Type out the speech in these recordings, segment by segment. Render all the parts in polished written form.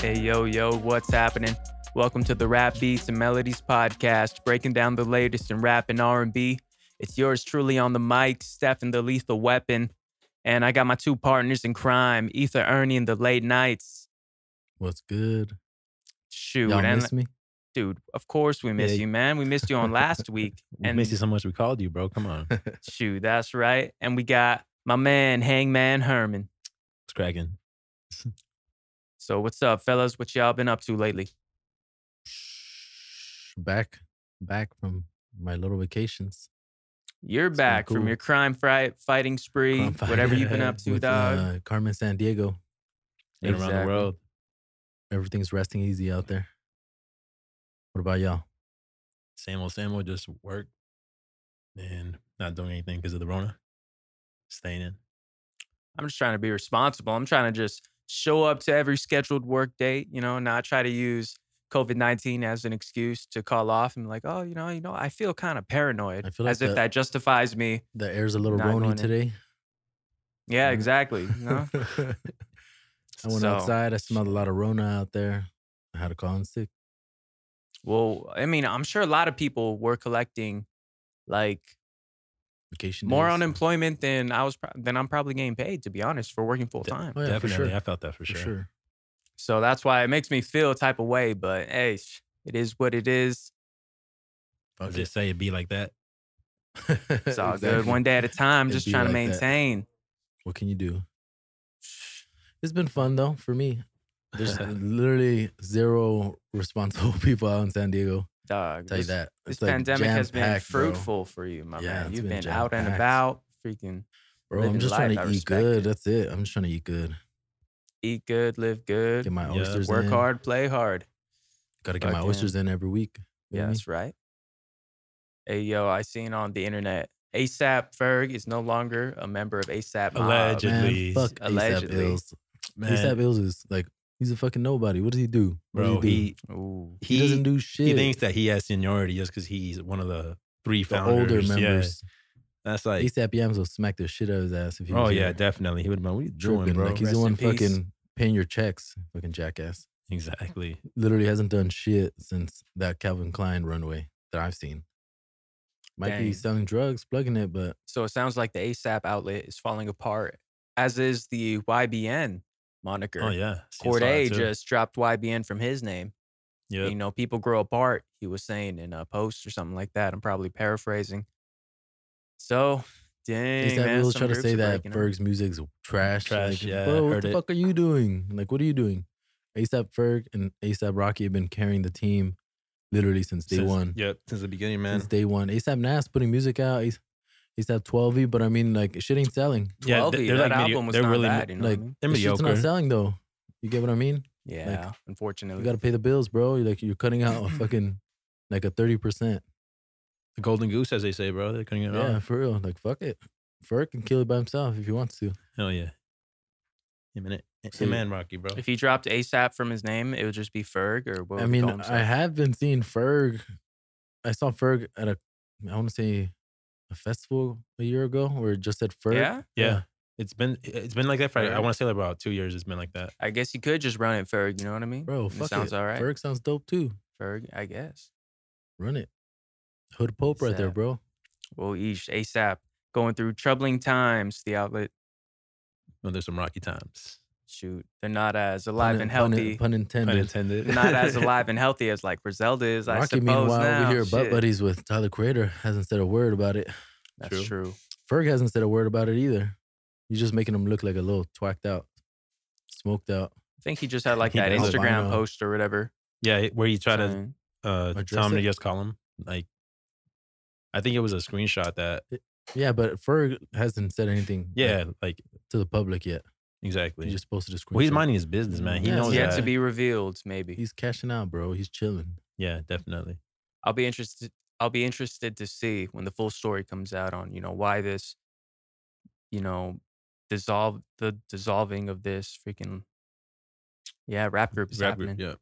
Hey, yo, what's happening? Welcome to the Rap Beats and Melodies podcast, breaking down the latest in rap and R&B. It's yours truly on the mic, Stephen the Lethal Weapon. And I got my two partners in crime, Ether Ernie and the Late Nights. What's good? Shoot. Y'all miss me? Dude, of course we miss you, man. We missed you on last week. We missed you so much we called you, bro. Come on. Shoot, that's right. And we got my man, Hangman Herman. It's cracking. So what's up, fellas? What y'all been up to lately? Back from my little vacations. You're It's been back from cool. your crime fighting spree, Crime fight. whatever you've been up to, With, dog. Carmen San Diego. Been around the world. Everything's resting easy out there. What about y'all? Same old, just work and not doing anything because of the Rona. Staying in. I'm just trying to be responsible. I'm trying to just show up to every scheduled work date, not try to use COVID-19 as an excuse to call off and like, oh, I feel kind of paranoid. I feel like as if that justifies me. The air's a little Not rony going in. today. Yeah, exactly. I went outside. I smelled a lot of Rona out there. I had to call in sick. Well, I mean, I'm sure a lot of people were collecting like Vacation more days. unemployment than I'm probably getting paid, to be honest, for working full time. Oh, yeah, for Definitely. sure. I felt that for For sure. sure. So that's why it makes me feel a type of way. But hey, it is what it is. As they say, it be like that. It's all good. Exactly. One day at a time, It'd just be trying to like that. maintain. What can you do? It's been fun though for me. There's literally zero responsible people out in San Diego. Dog, Tell you that. this It's like pandemic has been jam-packed, bro. fruitful for you, my Yeah, man. it's You've been been out and jam-packed. about, freaking Bro, I'm living just trying life. I to eat respect good. it. That's it. I'm just trying to eat good. Eat good, live good, Get my Yeah. oysters work in. hard, play hard. Gotta get my Fucking- oysters in every week. You Yeah, know what that's right. Hey, yo, I seen on the internet, ASAP Ferg is no longer a member of ASAP Mob. Alleged. I mean? Man, Allegedly. fuck Allegedly. ASAP Ills. Man, ASAP Ills is like, he's a fucking nobody. What does he do? What bro, does he do? Ooh. He doesn't do shit. He thinks that he has seniority just because he's one of the three the founders. older Yeah. members. That's like, ASAP Yams will smack the shit out of his ass if he was oh, yeah, here. definitely. He would have been, what are you doing, Tripping. bro? Like he's Rest the one in peace. fucking paying your checks. Fucking jackass. Exactly. Literally hasn't done shit since that Calvin Klein runway that I've seen. Might be Dang. selling drugs, plugging it, but So it sounds like the ASAP outlet is falling apart, as is the YBN moniker. Oh, yeah. Corday just dropped YBN from his name. Yeah. People grow apart, he was saying in a post or something like that. I'm probably paraphrasing. So, dang, ASAP man. Ills some try to groups say are that breaking up. Ferg's music's trash. Trash, Like, yeah, bro, what heard the it. fuck are you doing? Like, what are you doing? ASAP Ferg and ASAP Rocky have been carrying the team literally since day one. Yep, since the beginning, man. Since day one. ASAP Nas putting music out. ASAP 12 but I mean, like, shit ain't selling. 12, they're that like album was they're not really bad, you know like, what I mean? they're the shit's not mediocre. selling though. You get what I mean? Yeah, unfortunately. You got to pay the bills, bro. You're cutting out a fucking, like a 30%. The golden goose, as they say, bro. They're cutting it Yeah, off. for real. Like, fuck it. Ferg can kill it by himself if he wants to. Hell yeah. Him So- and Rocky, bro. If he dropped ASAP from his name, it would just be Ferg, or what would I he mean, call I himself? have been seeing Ferg. I saw Ferg at I want to say a festival a year ago where it just said Ferg. Yeah? Yeah. It's been like that for, I Ferg. want to say like about 2 years. It's been like that. I guess you could just run it Ferg, you know what I mean? Bro, It fuck sounds it. all right. Ferg sounds dope too. Ferg, I guess. Run it. Hood Pope right there, ASAP. bro. Well, ASAP going through troubling times. The outlet, Well, there's some Rocky times. shoot, they're not as alive and Pun healthy. intended. Pun intended. Not as alive and healthy as like Griselda is, I Rocky, suppose. meanwhile, now. over here, butt Shit. buddies with Tyler Creator, hasn't said a word about it. That's true. Ferg hasn't said a word about it either. You're just making him look like a little twacked out, smoked out. I think he just had like He that does. Instagram Albino. post or whatever. Yeah, where you try to saying, Address tell him to it. just call him. Like, I think it was a screenshot that, Yeah, but Ferg hasn't said anything yeah, like, to the public yet. exactly. He just posted a screenshot. Well, he's minding his business, man. He Yeah, knows It's yet that. to be revealed, maybe. He's cashing out, bro. He's chilling. Yeah, definitely. I'll be interested to see when the full story comes out on, why this, the dissolving of this freaking rap group is Rap group, happening. yeah.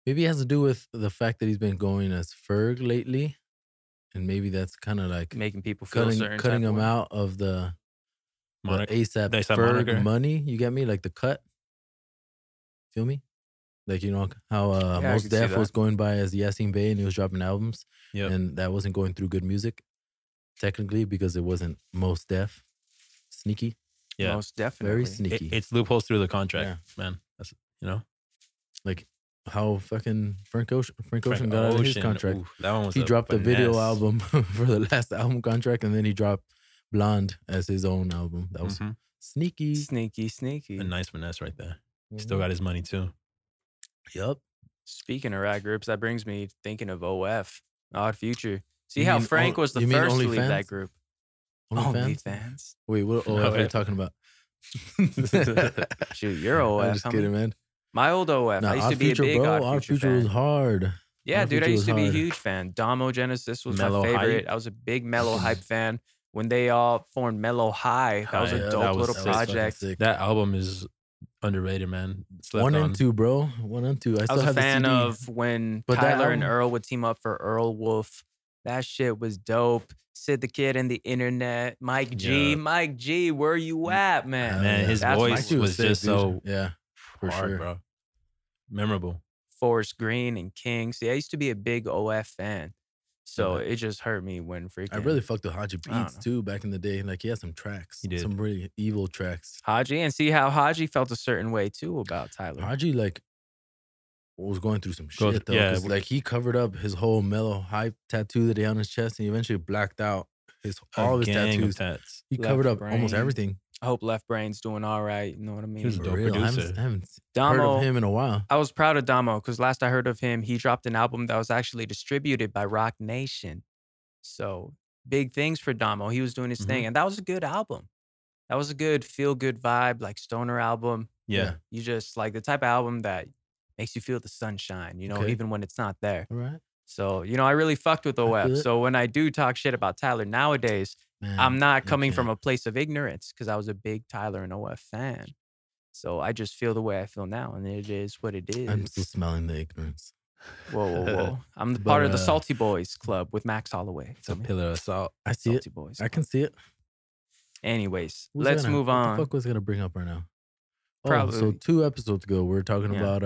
Maybe it has to do with the fact that he's been going as Ferg lately. And maybe that's kind of like Making people feel certain cutting type of him way. out of the Monic- ASAP the ASAP Ferg moniker. money. You get me? Like the cut. Feel me? Like, you know how Yeah, I Mos can see Def that. was going by as Yasin Bey and he was dropping albums, Yep. and that wasn't going through good music, technically, because it wasn't Mos Def. Sneaky, Yeah. Most definitely. very sneaky. It's loopholes through the contract, Yeah. man. That's, you know, Like how fucking Frank Ocean got out of his contract. Oof, that one was He a dropped a video finesse. album for the last album contract, and then he dropped Blonde as his own album. That was Mhm. sneaky. Sneaky. A nice finesse right there. He Mm-hmm. still got his money too. Yup. Speaking of rap groups, that brings me thinking of OF, Odd Future. See You how mean Frank was the you mean first to leave OnlyFans? that group. OnlyFans? OnlyFans. Wait, what No, OF are you it- talking about? Shoot, you're I'm OF. just homie. kidding, man. My old OF. Nah, I used Odd to be Future, a big bro. Odd Future fan. was hard. Yeah, Odd dude, I Future used to was be a hard. huge fan. Damo Genesis was Mellow my favorite. Hype. I was a big Mellow Hype fan. When they all formed Mellow High, that was High, a yeah, dope that was little sick. That was fucking project. sick. That album is underrated, man. Slept 1 on. and 2, bro. 1 and 2. I I still was a have the fan CD. of when But that Tyler and album- Earl would team up for Earl Wolf. That shit was dope. Sid the Kid and the Internet. Mike G. Yeah. Mike G, where you at, man? Man, his That's voice my Mike G was sick, just dude. so yeah, for hard, sure. bro. Memorable. Forrest Green and King. See, I used to be a big OF fan. So Okay. it just hurt me when freaking I really fucked with Haji I don't Beats know. too back in the day. Like he had some tracks, He did. some really evil tracks. Haji, and see how Haji felt a certain way too about Tyler. Haji like was going through some Go- shit though. yeah, 'Cause, like he covered up his whole Mellow Hype tattoo that he had on his chest, and he eventually blacked out all of his gang tattoos. of tats. He Left covered up almost brain. everything. I hope Left Brain's doing all right. You know what I He was mean? a dope For real, I producer. haven't heard Damo, of him in a while. I was proud of Damo because last I heard of him, he dropped an album that was actually distributed by Rock Nation. So big things for Damo. He was doing his thing, and that was a good album. That was a good feel good vibe, like stoner album. Yeah. You just like the type of album that makes you feel the sunshine, you know, Okay. even when it's not there. All right, So, you know, I really fucked with feel OF. it. So when I do talk shit about Tyler nowadays, man. I'm not you coming from can't. a place of ignorance because I was a big Tyler and OF fan. So I just feel the way I feel now, and it is what it is. I'm still smelling the ignorance. Whoa. I'm the But, part of the Salty Boys Club with Max Holloway. It's a Feel me? pillar of salt. I see Salty it. Boys. I can see it. Anyways, Who's let's gonna- move What on. the fuck was I gonna bring up right now? Oh, so Probably- 2 episodes ago, we were talking Yeah. about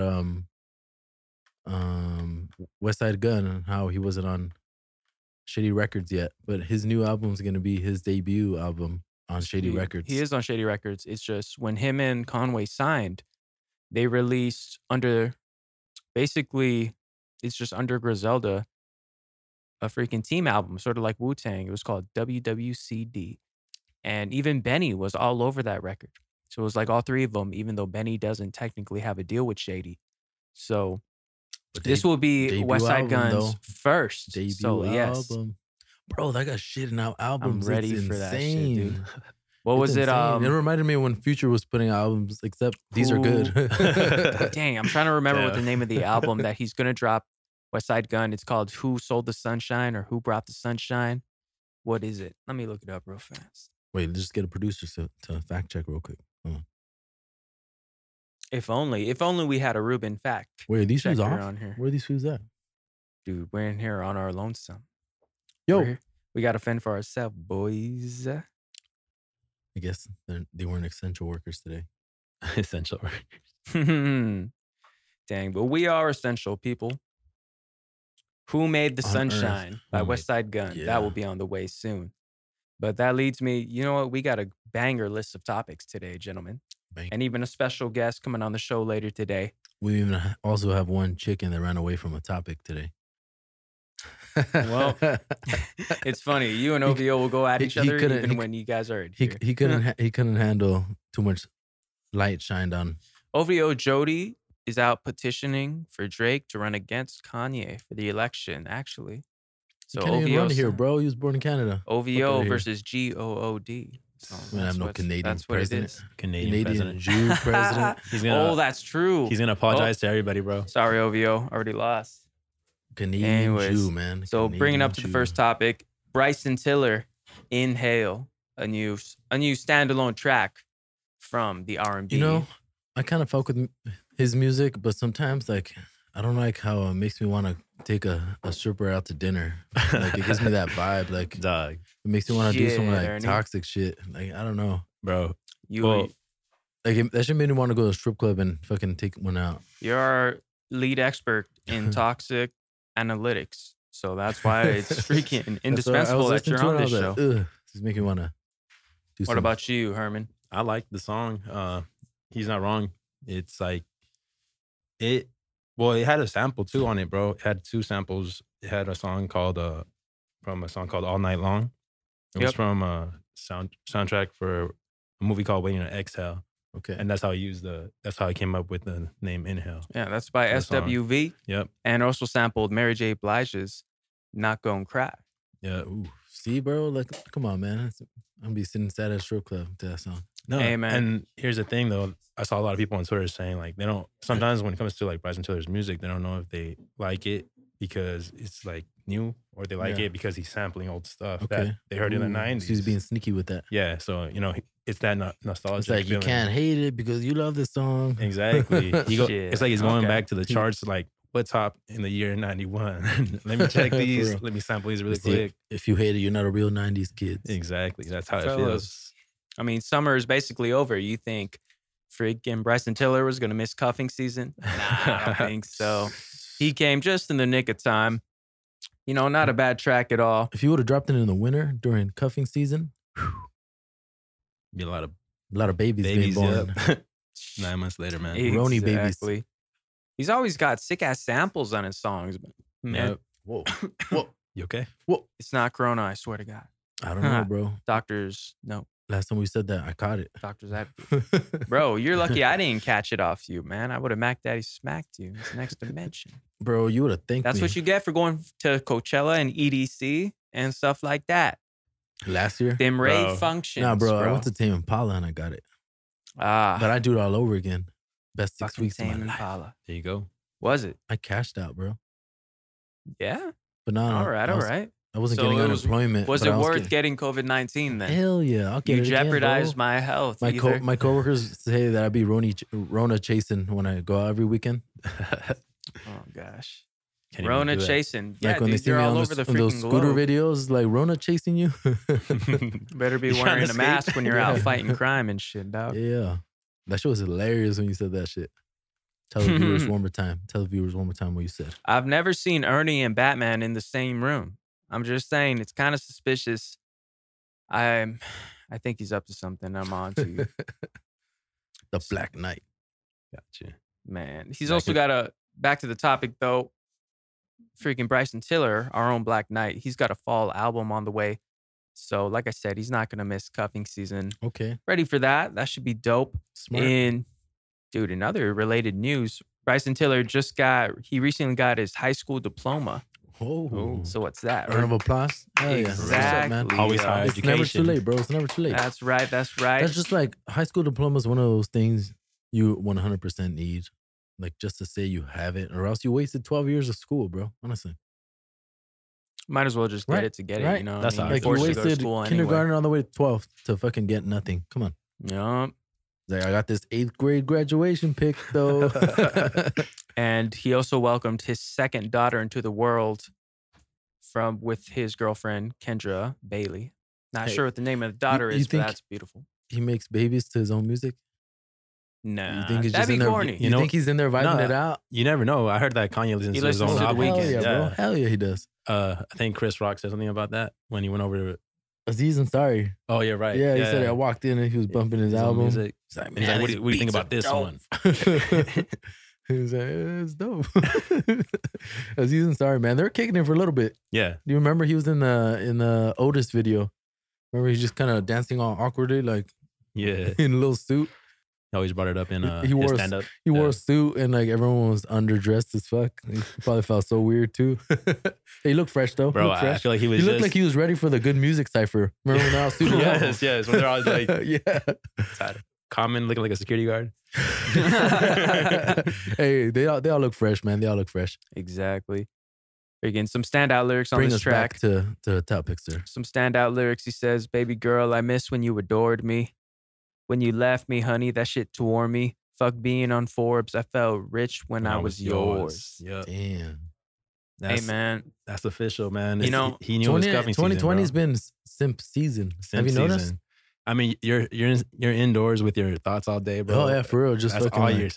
West Side Gun and how he wasn't on Shady Records yet, but his new album is gonna be his debut album on Shady Records. He is on Shady Records. It's just when him and Conway signed, they released under, basically, it's just under Griselda, a freaking team album, sort of like Wu-Tang. It was called WWCD. And even Benny was all over that record. So it was like all three of them, even though Benny doesn't technically have a deal with Shady. So But this will be debut West Side album, Gun's though. first debut solo. Yes. album. Bro, that got shit in albums. ready It's for that shit, insane. dude. What It's was it? insane. It reminded me when Future was putting out albums, except these are good. Dang, I'm trying to remember what the Yeah. name of the album that he's gonna drop. West Side Gun. It's called "Who Sold the Sunshine" or "Who Brought the Sunshine." What is it? Let me look it up real fast. Wait, just get a producer to fact check real quick. Hold on. If only we had a Ruben fact Wait, are these shoes checker off? on here, Where are these shoes at? dude. We're in here on our lonesome. Yo, We're here. We got to fend for ourselves, boys. I guess they weren't essential workers today. Essential. Dang, but we are essential people. Who Made the On Earth. Sunshine by Who West Made- Side Gun. Yeah. That will be on the way soon. But that leads me, you know what? We got a banger list of topics today, gentlemen. Bang. And even a special guest coming on the show later today. We even also have one chicken that ran away from a topic today. Well, It's funny. You and OVO will go at he- each he other couldn't- even he- when you guys are he here. he couldn't handle too much light shined on. OVO Jody is out petitioning for Drake to run against Kanye for the election, actually. So So can't even OVO run here, son- bro. He was born in Canada. OVO outta here. versus GOOD. So We don't have no Canadian that's what president. it is. Canadian president. Jew president. He's gonna. Oh, that's true. He's gonna apologize to everybody, bro. Sorry, OVO. Already lost. Canadian Anyways, Jew, man. So bringing up Canadian to the Jew. first topic, Bryson Tiller, Inhale, a new standalone track from the R&B. You know, I kind of fuck with his music, but sometimes like I don't like how it makes me want to take a stripper out to dinner. Like it gives me that vibe. Like it Dog, makes me want to do some Shit, like Ernie. toxic shit. Like I don't know. bro. you Well, Like that should make me want to go to a strip club and fucking take one out. you're lead expert in toxic analytics. So that's why it's freaking indispensable that you're on this show. Just make me want to do What about you, Herman? I like the song. He's not wrong. It's like it had a sample too on it, bro. It had 2 samples. It had a song called from a song called All Night Long. It was from a soundtrack for a movie called Waiting to Exhale. Okay. And that's how he came up with the name Inhale. Yeah, that's by SWV. Yep. And also sampled Mary J. Blige's Not Gon' Cry. Yeah. Ooh. See, bro, like, come on, man. I'm gonna be sitting sad at a strip club to that song. No, hey, man. And here's the thing, though. I saw a lot of people on Twitter saying, like, they don't, sometimes when it comes to, like, Bryson Tiller's music, they don't know if they like it because it's, like, new or they like it because he's sampling old stuff that they heard in the 90s. He's being sneaky with that. Yeah, so, you know, it's that nostalgia. It's like, you can't hate it because you love this song. Exactly. It's like he's going back to the charts, like, what top in the year 91? Let me check these. Let me sample these really quick. If you hate it, you're not a real 90s kid. Exactly. That's how it feels. I mean, summer is basically over. You think freaking Bryson Tiller was going to miss cuffing season? Nah, I don't think so. He came just in the nick of time. You know, not a bad track at all. If you would have dropped it in the winter during cuffing season, be a lot of babies being born. 9 months later, man. Roni babies. He's always got sick ass samples on his songs, man. Whoa. You okay? Whoa. It's not Corona, I swear to God. I don't know, bro. Doctors, no. Last time we said that, I caught it. Doctors advocate. Bro, you're lucky I didn't catch it off you, man. I would have Mac Daddy smacked you. It's next dimension. Bro, you would have thanked me. That's what you get for going to Coachella and EDC and stuff like that. Last year? Them rave functions. Nah, bro, I went to Tame Impala and I got it. But I do it all over again. Best 6 weeks of my life. There you go. Was it? I cashed out, bro. Yeah? But no, all right. I wasn't getting unemployment. Was it worth getting COVID-19 then? Hell yeah. I'll get it again, jeopardized my health. My coworkers say that I'd be Rona chasing when I go out every weekend. Oh, gosh. Rona chasing. Yeah, like when dude, they see me on those scooter videos, like Rona chasing you. Better be wearing a mask when you're out fighting crime and shit, dog. Yeah. That shit was hilarious when you said that shit. Tell the viewers one more time. Tell the viewers one more time what you said. I've never seen Ernie and Batman in the same room. I'm just saying, it's kind of suspicious. I think he's up to something. I'm on to you. The Black Knight. Gotcha. Man. He's also got back to the topic though, freaking Bryson Tiller, our own Black Knight, he's got a fall album on the way. So like I said, he's not going to miss cuffing season. Okay. Ready for that. That should be dope. Smart. In other related news, Bryson Tiller he recently got his high school diploma. Oh. So what's that? Round of applause. Hell exactly. Yeah. Up, man? Always higher it's education. Never too late, bro. It's never too late. That's right. That's just like high school diploma is one of those things you 100% need. Like just to say you have it, or else you wasted 12 years of school, bro. Honestly. Might as well just get it to get it, you know? That's like you wasted kindergarten all the way to 12 to fucking get nothing. Come on. Yup. Like, I got this 8th grade graduation pic, though. And he also welcomed his second daughter into the world with his girlfriend, Kendra Bailey. Not sure what the name of the daughter is, but that's beautiful. He makes babies to his own music? Nah, you think he's that'd just be corny. You think he's in there vibing it out? You never know. I heard that Kanye listens to his own album. Hell yeah, bro. Hell yeah, he does. I think Chris Rock said something about that when he went over to Aziz Ansari. Oh, yeah, right. Yeah, he said I walked in and he was bumping his album. Music. He's like, man, what do you think about this one? He was like, it's dope. Aziz Ansari, man, they're kicking it for a little bit. Yeah. Do you remember he was in the Otis video? Remember he's just kind of dancing all awkwardly, like in a little suit. He always brought it up in he wore stand up. He wore a suit and like everyone was underdressed as fuck. He probably felt so weird too. He looked fresh though. Bro, I feel like he looked like he was ready for the Good Music Cipher. Remember when they're all super yes. When they're always like yeah. Common looking like a security guard. Hey, they all look fresh, man. They all look fresh. Exactly. Again, some standout lyrics on Bring this us track. Back to the topic, sir. Some standout lyrics. He says, "Baby girl, I miss when you adored me. When you left me, honey, that shit tore me. Fuck being on Forbes. I felt rich when I was yours." Yep. Damn. Hey, man. That's official, man. You know, he knew it was cuffing season. 2020 has been simp season. Have you noticed? I mean, you're indoors with your thoughts all day, bro. Oh yeah, for real. Just that's fucking all like,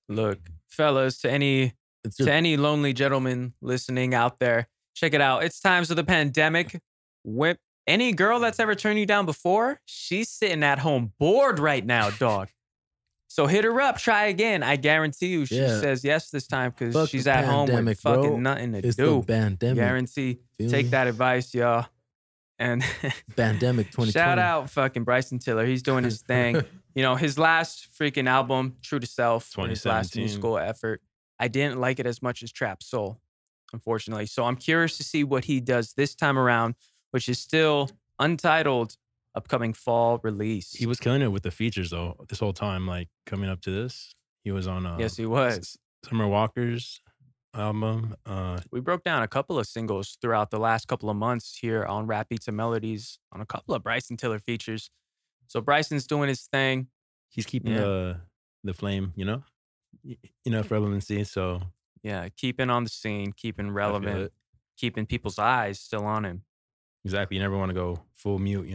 Look, fellas, to any It's To just, any lonely gentleman listening out there, check it out. It's times of the pandemic. Whip any girl that's ever turned you down before, she's sitting at home bored right now, dog. So hit her up, try again. I guarantee you she Yeah. says yes this time because Fuck she's the at home with pandemic, fucking bro. nothing to it's do. the pandemic. Guarantee. Feel Take me? that advice, y'all. And Pandemic 2020. shout out fucking Bryson Tiller. He's doing his thing. You know, his last freaking album, True to Self, or his last 2017. musical effort, I didn't like it as much as Trap Soul, unfortunately. So I'm curious to see what he does this time around, which is still untitled, upcoming fall release. He was killing it with the features though. This whole time, like coming up to this, he was on. Yes, he was. Summer Walker's album. We broke down a couple of singles throughout the last couple of months here on Rap Beats and Melodies on a couple of Bryson Tiller features. So Bryson's doing his thing. He's keeping the flame, enough relevancy. So Yeah, keeping on the scene, keeping I feel relevant, it. keeping people's eyes still on him. Exactly. You never want to go full mute,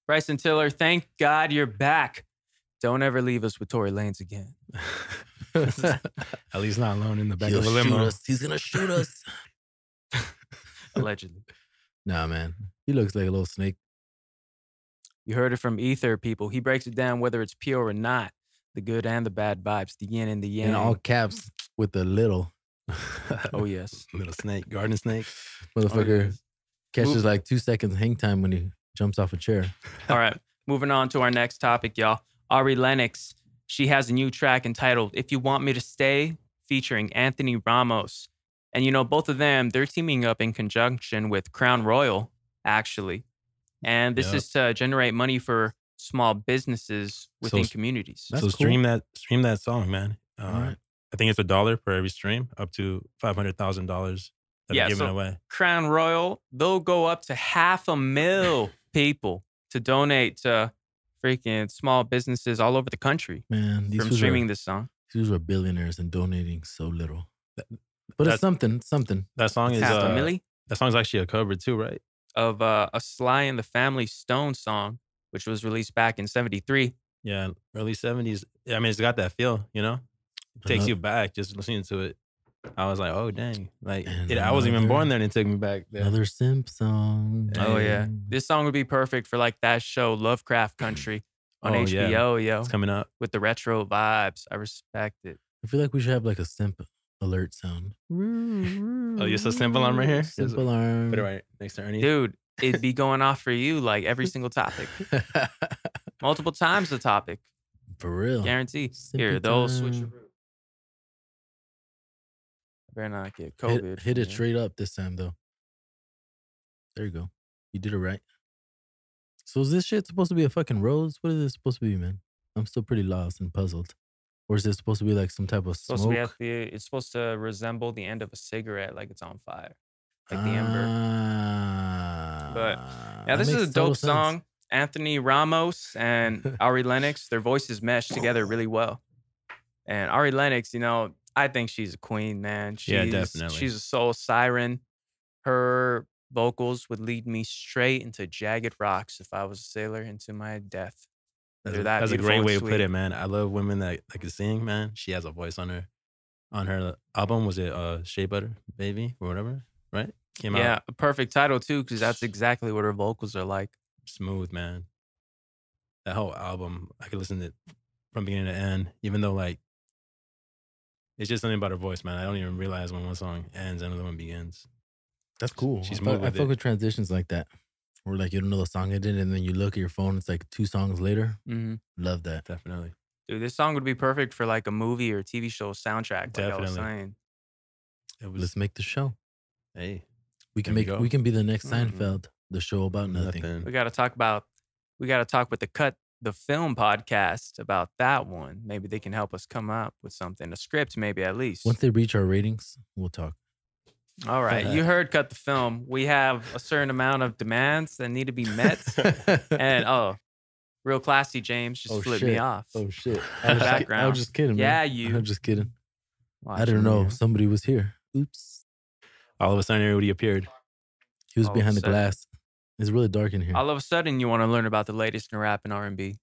Bryson Tiller, thank God you're back. Don't ever leave us with Tory Lanez again. At least not alone in the back He'll of a shoot limo. us. He's gonna shoot us. Allegedly. Nah, man. He looks like a little snake. You heard it from Ether, people. He breaks it down whether it's pure or not. The good and the bad vibes, the yin and the yang. In all caps with the little Oh, yes. Little snake, garden snake. motherfucker yes. catches Move- like 2 seconds hang time when he jumps off a chair. All right. Moving on to our next topic, y'all. Ari Lennox. She has a new track entitled If You Want Me to Stay, featuring Anthony Ramos. And, you know, both of them, they're teaming up in conjunction with Crown Royal, actually. And this Yep. is to generate money for small businesses within communities. That's So cool. stream that song, man. All right. I think it's $1 per every stream, up to $500,000 that Yeah, are given so- away. Crown Royal, they'll go up to 500,000 people to donate to freaking small businesses all over the country Man, these from fools streaming are, this song. these are billionaires and donating so little. But that- it's something. That song is Half a milli that song's actually a cover too, right? of a Sly and the Family Stone song, which was released back in 73. Yeah, early 70s. Yeah, I mean, it's got that feel, It takes Ano- you back just listening to it. I was like, oh, dang. Like, And I wasn't even another- born then. It took me back there. Another simp song. Oh, yeah. Hey. This song would be perfect for like that show, Lovecraft Country on Oh, yeah. HBO, yo, It's coming up. with the retro vibes. I respect it. I feel like we should have like a simp alert sound. Oh, you're so simple on right here? Simp alarm. Put it right next to Ernie. Dude, it'd be going off for you like every single topic. Multiple times the topic. For real. Guarantee. Simple Here, they'll switch time. your route. I better not get COVID. Hit it man. straight up this time though. There you go. You did it right. So is this shit supposed to be a fucking rose? What is this supposed to be, man? I'm still pretty lost and puzzled. Or is this supposed to be like some type of It's supposed to be smoke? it's supposed to resemble the end of a cigarette, like it's on fire, like the ember. But, Yeah, that this is makes a total dope sense. song. Anthony Ramos and Ari Lennox, their voices mesh together really well. And Ari Lennox, I think she's a queen, man. Yeah, definitely. She's a soul siren. Her vocals would lead me straight into jagged rocks if I was a sailor into my death. They're that That's a beautiful great and way to put sweet. it, man. I love women that can sing, man. She has a voice on her album. Was it Shea Butter Baby or whatever, right? Came Yeah, out a perfect title too, because that's exactly what her vocals are like. smooth, man. That whole album, I could listen to it from beginning to end, even though like it's just something about her voice, man. I don't even realize when one song ends and another one begins. That's cool. She's I smooth fuck, I with fuck it. with transitions like that. Where like you don't know the song ended and then you look at your phone, it's like 2 songs later. Mm-hmm. Love that. Definitely. Dude, this song would be perfect for like a movie or TV show soundtrack. Like I was Definitely. saying. It was Let's make the show. hey, We can There we make go. we can be the next Mhm. Seinfeld, the show about nothing. We got to talk with the film podcast about that one. Maybe they can help us come up with something, a script, maybe at least. Once they reach our ratings, we'll talk. All right. You heard Cut the Film. We have a certain amount of demands that need to be met. And real classy James just Oh, flipped me shit. off. Oh shit! In the background. I was just kidding. Yeah, man. you. I'm just kidding. Watch I didn't him, know man. somebody was here. Oops. all of a sudden everybody appeared. He was All of a behind the sudden. glass. It's really dark in here. All of a sudden, you want to learn about the latest in rap and R&B.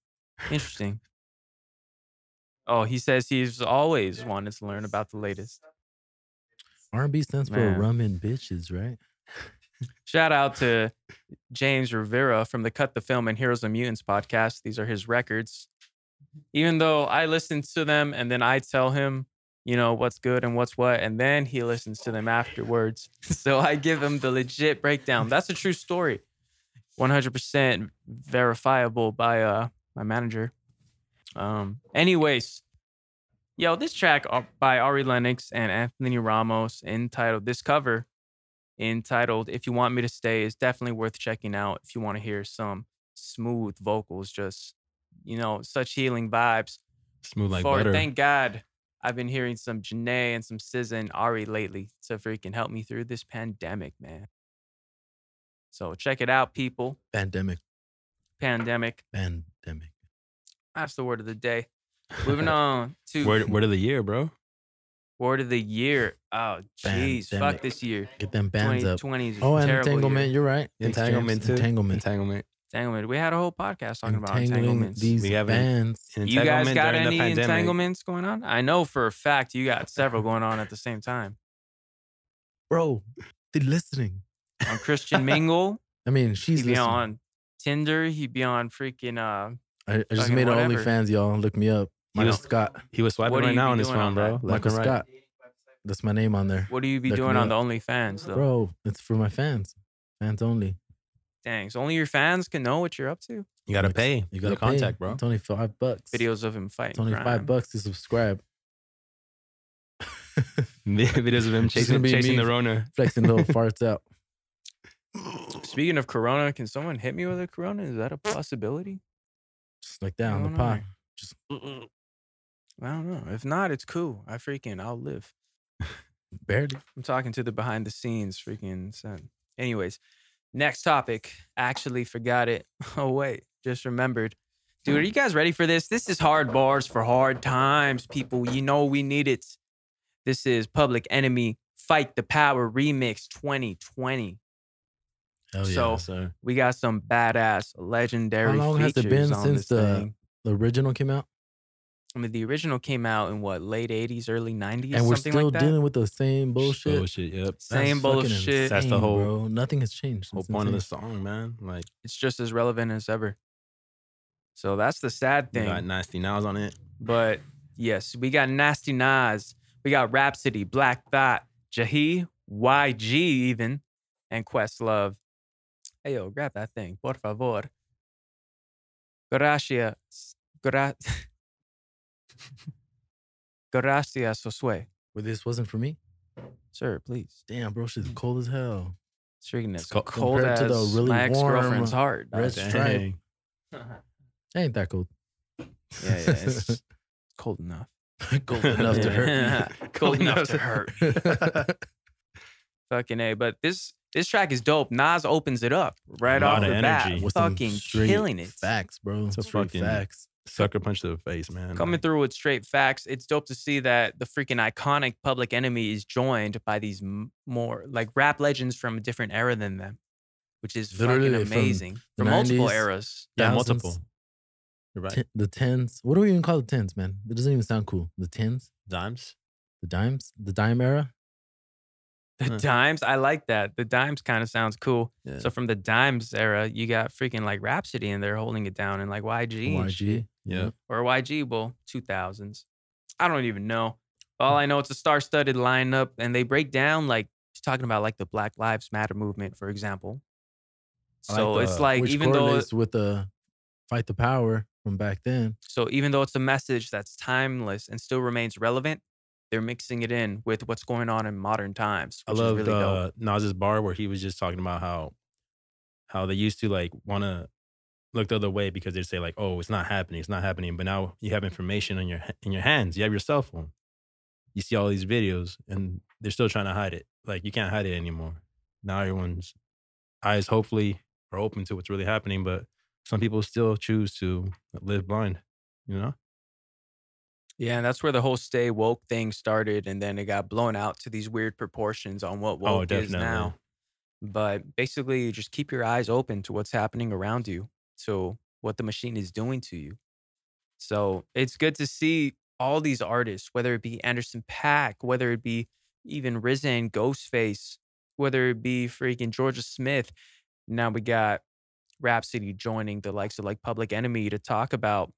Interesting. Oh, he says he's always wanted to learn about the latest. R&B stands for Man. rum and bitches, right? Shout out to James Rivera from the Cut the Film and Heroes and Mutants podcast. These are his records. Even though I listen to them and then I tell him, you know, what's good and what's what, and then he listens to them afterwards. So I give him the legit breakdown. That's a true story. 100% verifiable by my manager. Anyways, yo, this track by Ari Lennox and Anthony Ramos entitled If You Want Me to Stay is definitely worth checking out if you want to hear some smooth vocals, just, you know, such healing vibes. Smooth like butter. Thank God I've been hearing some Janae and some SZA and Ari lately to freaking help me through this pandemic, man. So check it out, people. Pandemic. That's the word of the day. Moving on to word of the year, bro. Word of the year. Oh, jeez. Pandemic. Fuck this year. Get them bands up. 2020 is Oh, and terrible entanglement. year. You're right. Entanglement too. Entanglement. Entanglement. We had a whole podcast talking about Entangling entanglements. these We have bands. You guys got during the any pandemic. entanglements going on? I know for a fact you got several going on at the same time. Bro, they're listening. On Christian Mingle, I mean, she's he'd be listening. on Tinder. He'd be on freaking I just fucking made an whatever. OnlyFans, y'all. Look me up. Michael Scott. He was swiping What do right you now be on his doing phone, on bro. that? Left Michael and right. Scott. That's my name on there. What do you be Look doing me on the up. OnlyFans though? Bro, it's for my fans. Fans only. Dang, so only your fans can know what you're up to. You gotta pay. You got to contact, bro. It's only $5. Videos of him It's fighting only crime. $5 to subscribe. Videos of him Just gonna chasing be me the Rona. Flexing little farts out. Speaking of Corona, can someone hit me with a Corona? Is that a possibility? Just like that on the don't pot. know. Just I don't know. If not, it's cool. I'll live. barely. I'm talking to the behind the scenes freaking son. Anyways, next topic. Actually forgot it. Oh, wait. Just remembered. Dude, are you guys ready for this? This is hard bars for hard times, people. You know we need it. This is Public Enemy Fight the Power Remix 2020. Hell yeah. So, sir. We got some badass legendary How long has it features been on since this thing. the original came out? I mean, the original came out in what, late 80s, early 90s, And we're something still like that? dealing with the same bullshit. Bullshit. Yep. Same That's fucking bullshit. That's the insane, whole- bro. Nothing has changed. Whole It's point of the insane. song, man. Like, It's just as relevant as ever. So that's the sad we thing. got nasty nows on it. But yes, we got Nasty Nas, we got Rhapsody, Black Thought, Jahi, YG even, and Questlove. Hey yo, grab that thing, por favor. Gracias. Gracias, Josue. Well, this wasn't for me. Sir, please. Damn, bro, shit's cold as hell. It's freaking as Co- cold compared as to the really my ex-girlfriend's warm heart. red Dang. stripe. Ain't that cold? Yeah, it's cold enough. Cold enough to hurt. Cold enough to hurt. Fucking A. But this track is dope. Nas opens it up right A lot off of the bat. energy. With some Fucking straight killing it. Facts, bro. It's a Straight fucking- facts. Sucker punch to the face, man. Coming through with straight facts. It's dope to see that the freaking iconic Public Enemy is joined by these more like rap legends from a different era than them, which is Literally fucking from amazing. the From multiple 90s. eras. Yeah, Thousands. multiple. You're right. The tens. What do we even call the tens, man? It doesn't even sound cool. The tens, Dimes. the dimes, the dime era. The Huh. Dimes, I like that. The Dimes kind of sounds cool. Yeah. So from the Dimes era, you got freaking like Rhapsody in there holding it down and like YG. and shit. YG. Yeah. Or YG, well, 2000s. I don't even know. All I know, it's a star-studded lineup, and they break down like talking about like the Black Lives Matter movement, for example. I like So the- it's like Which even though correlates with the fight the power from back then. it's a message that's timeless and still remains relevant, they're mixing it in with what's going on in modern times, I which love is really dope. Nas's bar where he was just talking about how they used to like want to look the other way because they'd say like, oh, it's not happening. But now you have information in your hands. You have your cell phone. You see all these videos, and they're still trying to hide it. Like you can't hide it anymore. Now everyone's eyes hopefully are open to what's really happening, but some people still choose to live blind. You know? Yeah, and that's where the whole stay woke thing started, and then it got blown out to these weird proportions on what woke is now. But basically, you just keep your eyes open to what's happening around you, to what the machine is doing to you. So it's good to see all these artists, whether it be Anderson .Paak, whether it be even RZA and Ghostface, whether it be freaking Georgia Smith. Now we got Rhapsody joining the likes of like Public Enemy to talk about,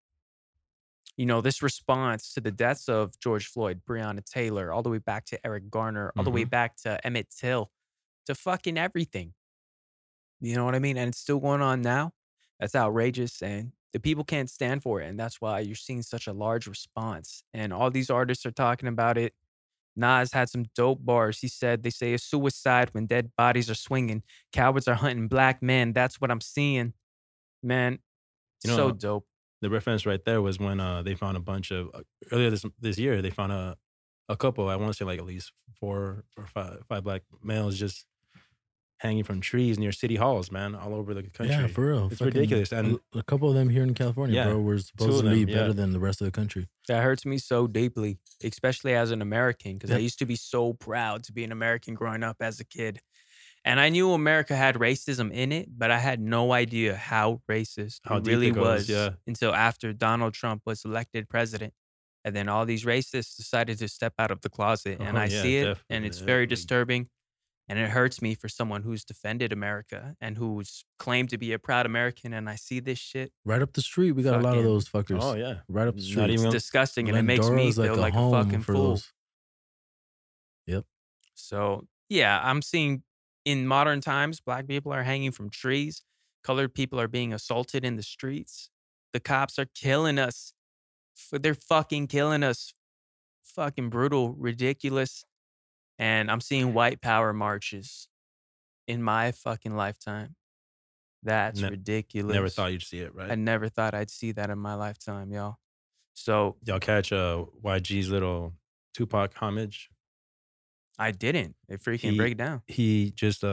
this response to the deaths of George Floyd, Breonna Taylor, all the way back to Eric Garner, all the way back to Emmett Till, to fucking everything. You know what I mean? And it's still going on now. That's outrageous. And the people can't stand for it. And that's why you're seeing such a large response. And all these artists are talking about it. Nas had some dope bars. He said, they say it's suicide when dead bodies are swinging. Cowards are hunting black men. That's what I'm seeing. Man, so dope. The reference right there was when they found a bunch of, earlier this year, they found a couple, I want to say like at least 4 or 5 black males just hanging from trees near city halls, man, all over the country. Yeah, for real. It's ridiculous. And a couple of them here in California, bro, were supposed to be better than the rest of the country. That hurts me so deeply, especially as an American, because I used to be so proud to be an American growing up as a kid. And I knew America had racism in it, but I had no idea how racist it really was until after Donald Trump was elected president. And then all these racists decided to step out of the closet. And I see it, and it's very disturbing. And it hurts me for someone who's defended America and who's claimed to be a proud American. And I see this shit. Right up the street, we got a lot of those fuckers. Oh, yeah. Right up the street. It's disgusting, and it makes me feel like a fucking fool. Those. Yep. So, yeah, I'm seeing in modern times, black people are hanging from trees. Colored people are being assaulted in the streets. The cops are killing us. They're fucking killing us. Fucking brutal, ridiculous. And I'm seeing white power marches in my fucking lifetime. That's ridiculous. Never thought you'd see it, right? I never thought I'd see that in my lifetime, y'all. So y'all catch YG's little Tupac homage? I didn't. It freaking break down. He just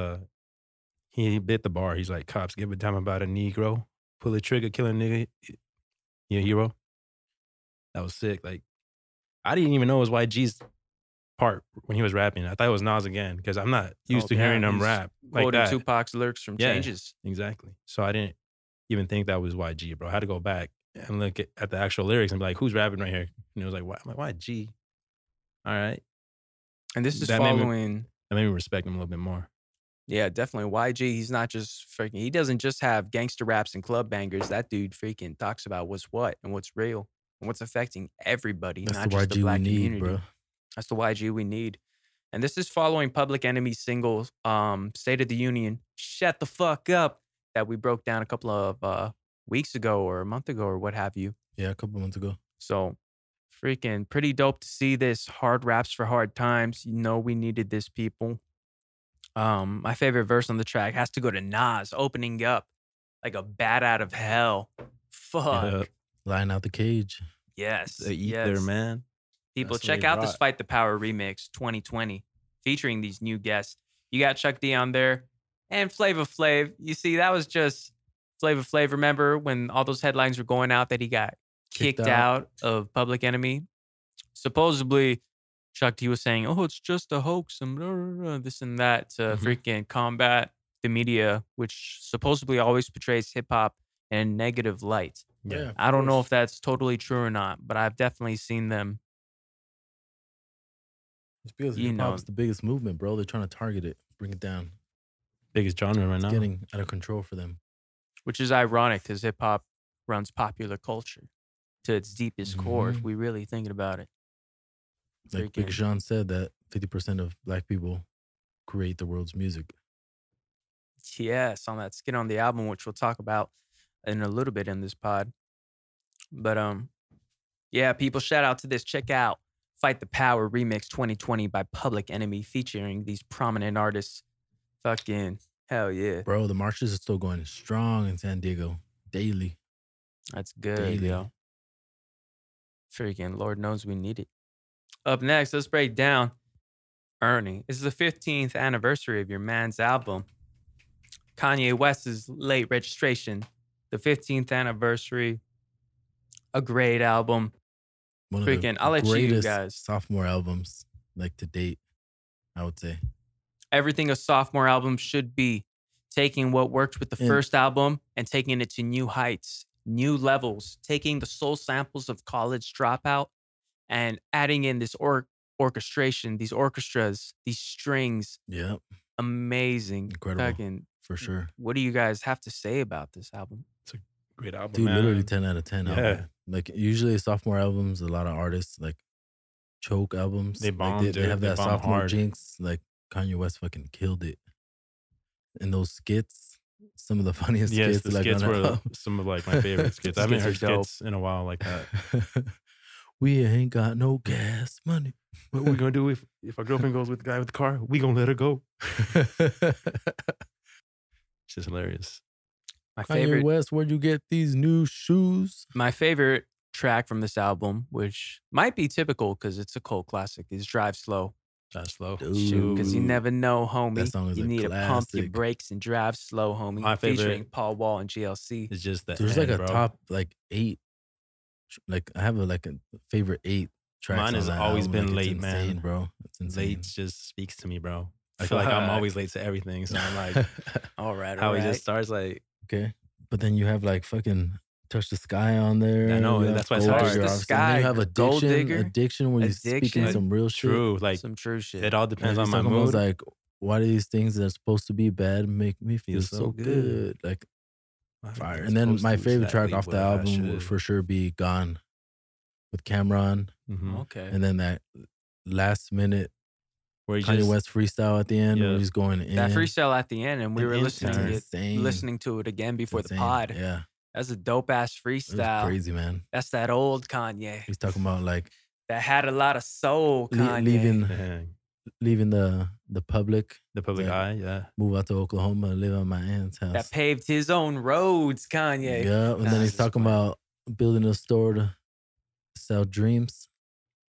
he bit the bar. He's like, cops give a damn about a Negro. Pull the trigger, kill a nigga. You a hero? That was sick. Like, I didn't even know it was YG's part when he was rapping. I thought it was Nas again, because I'm not used to hearing him rap like that. Tupac's lyrics from Changes. Exactly. So I didn't even think that was YG, bro. I had to go back and look at the actual lyrics and be like, who's rapping right here? And it was like, I'm like, YG. All right. And this is following. That made me respect him a little bit more. Yeah, definitely. YG, he's not just freaking, he doesn't just have gangster raps and club bangers. That dude freaking talks about what's what and what's real and what's affecting everybody, not just the black community. Bro. That's the YG we need. And this is following Public Enemy's single, State of the Union, Shut the Fuck Up, that we broke down a couple of weeks ago or a month ago or what have you. Yeah, a couple months ago. So freaking pretty dope to see this. Hard raps for hard times. We needed this, people. My favorite verse on the track has to go to Nas, opening up like a bat out of hell. Fuck. Yeah. Lying out the cage. Yes. The ether, man. People, check out this Fight the Power remix 2020 featuring these new guests. You got Chuck D on there and Flavor Flav. You see, that was just Flavor Flav. Remember when all those headlines were going out that he got kicked out of Public Enemy? Supposedly, Chuck D was saying, oh, it's just a hoax and blah, blah, blah, this and that to freaking combat the media, which supposedly always portrays hip hop in a negative light. Yeah, I don't know if that's totally true or not, but I've definitely seen them. It's because hip hop's the biggest movement, bro. They're trying to target it, bring it down. Biggest genre right now. It's getting out of control for them. Which is ironic because hip hop runs popular culture to its deepest core, if we really thinking about it. Like Big Sean said, that 50% of black people create the world's music. Yes, on that Skin on the Album, which we'll talk about in a little bit in this pod. But yeah, people, shout out to this. Check out Fight the Power Remix 2020 by Public Enemy, featuring these prominent artists. Fucking hell yeah. Bro, the marches are still going strong in San Diego. Daily. That's good, yo. Freaking Lord knows we need it. Up next, let's break down Ernie. This is the 15th anniversary of your man's album. Kanye West's Late Registration. The 15th anniversary. A great album. One of freaking, the I'll let greatest you guys. Sophomore albums, like to date, I would say. Everything a sophomore album should be. Taking what worked with the first album and taking it to new heights, new levels, taking the soul samples of College Dropout and adding in this orchestration, these orchestras, these strings, Yep. amazing. Incredible. Fucking, For sure. what do you guys have to say about this album? Great album, Dude, man. literally 10 out of 10 Yeah. album. Like usually sophomore albums, a lot of artists like choke albums. They bomb, like, they dude. have They that bomb sophomore hard. jinx. Like Kanye West fucking killed it. And those skits, some of the funniest Yes, skits. the like, skits on were that some of like my favorite skits. I haven't Skits heard are dope. skits in a while like that. We ain't got no gas money. What we gonna do if our girlfriend goes with the guy with the car? We gonna let her go. It's just hilarious. My Kanye favorite, West, where'd you get these new shoes? my favorite track from this album, which might be typical because it's a cult classic, is "Drive Slow." That's slow. Dude. Because you never know, homie. That song is you a need to pump your classic. brakes and drive slow, homie. My favorite- Featuring Paul Wall and GLC. It's just that. There's like a bro. top like 8. Like I have a favorite 8 tracks. Mine on has that always album. been Like, it's late, man. insane, bro. It's insane. Late just speaks to me, bro. I feel like I'm always late to everything. So I'm like, All right, how all he right. just starts like, Okay. But then you have like fucking Touch the Sky on there. I know, You have that's why it's Gold hard. Digger, Touch the obviously. And then Sky, you have Gold Addiction. Digger, Addiction where he's speaking Addiction. some real shit. true. Like, Some true shit. it all depends Like, on he's my talking about, mood. like, why do these things that are supposed to be bad make me feel so good? Like fire. And then my favorite track off the album would for sure be Gone with Cameron. Mhm. Okay. And then that last minute Where he Kanye just, West freestyle at the end where Yeah. he's going in. That freestyle at the end, and we And were listening insane. listening to it again before It's the insane. pod. Yeah. That's a dope ass It was freestyle. crazy, man. That's that old Kanye He's talking about like that had a lot of soul. Kanye. leaving the public, the public Yeah. eye, yeah. move out to Oklahoma, live at my aunt's house. That paved his own roads, Kanye. Yeah, and Nah, then he's just talking playing. about building a store to sell dreams,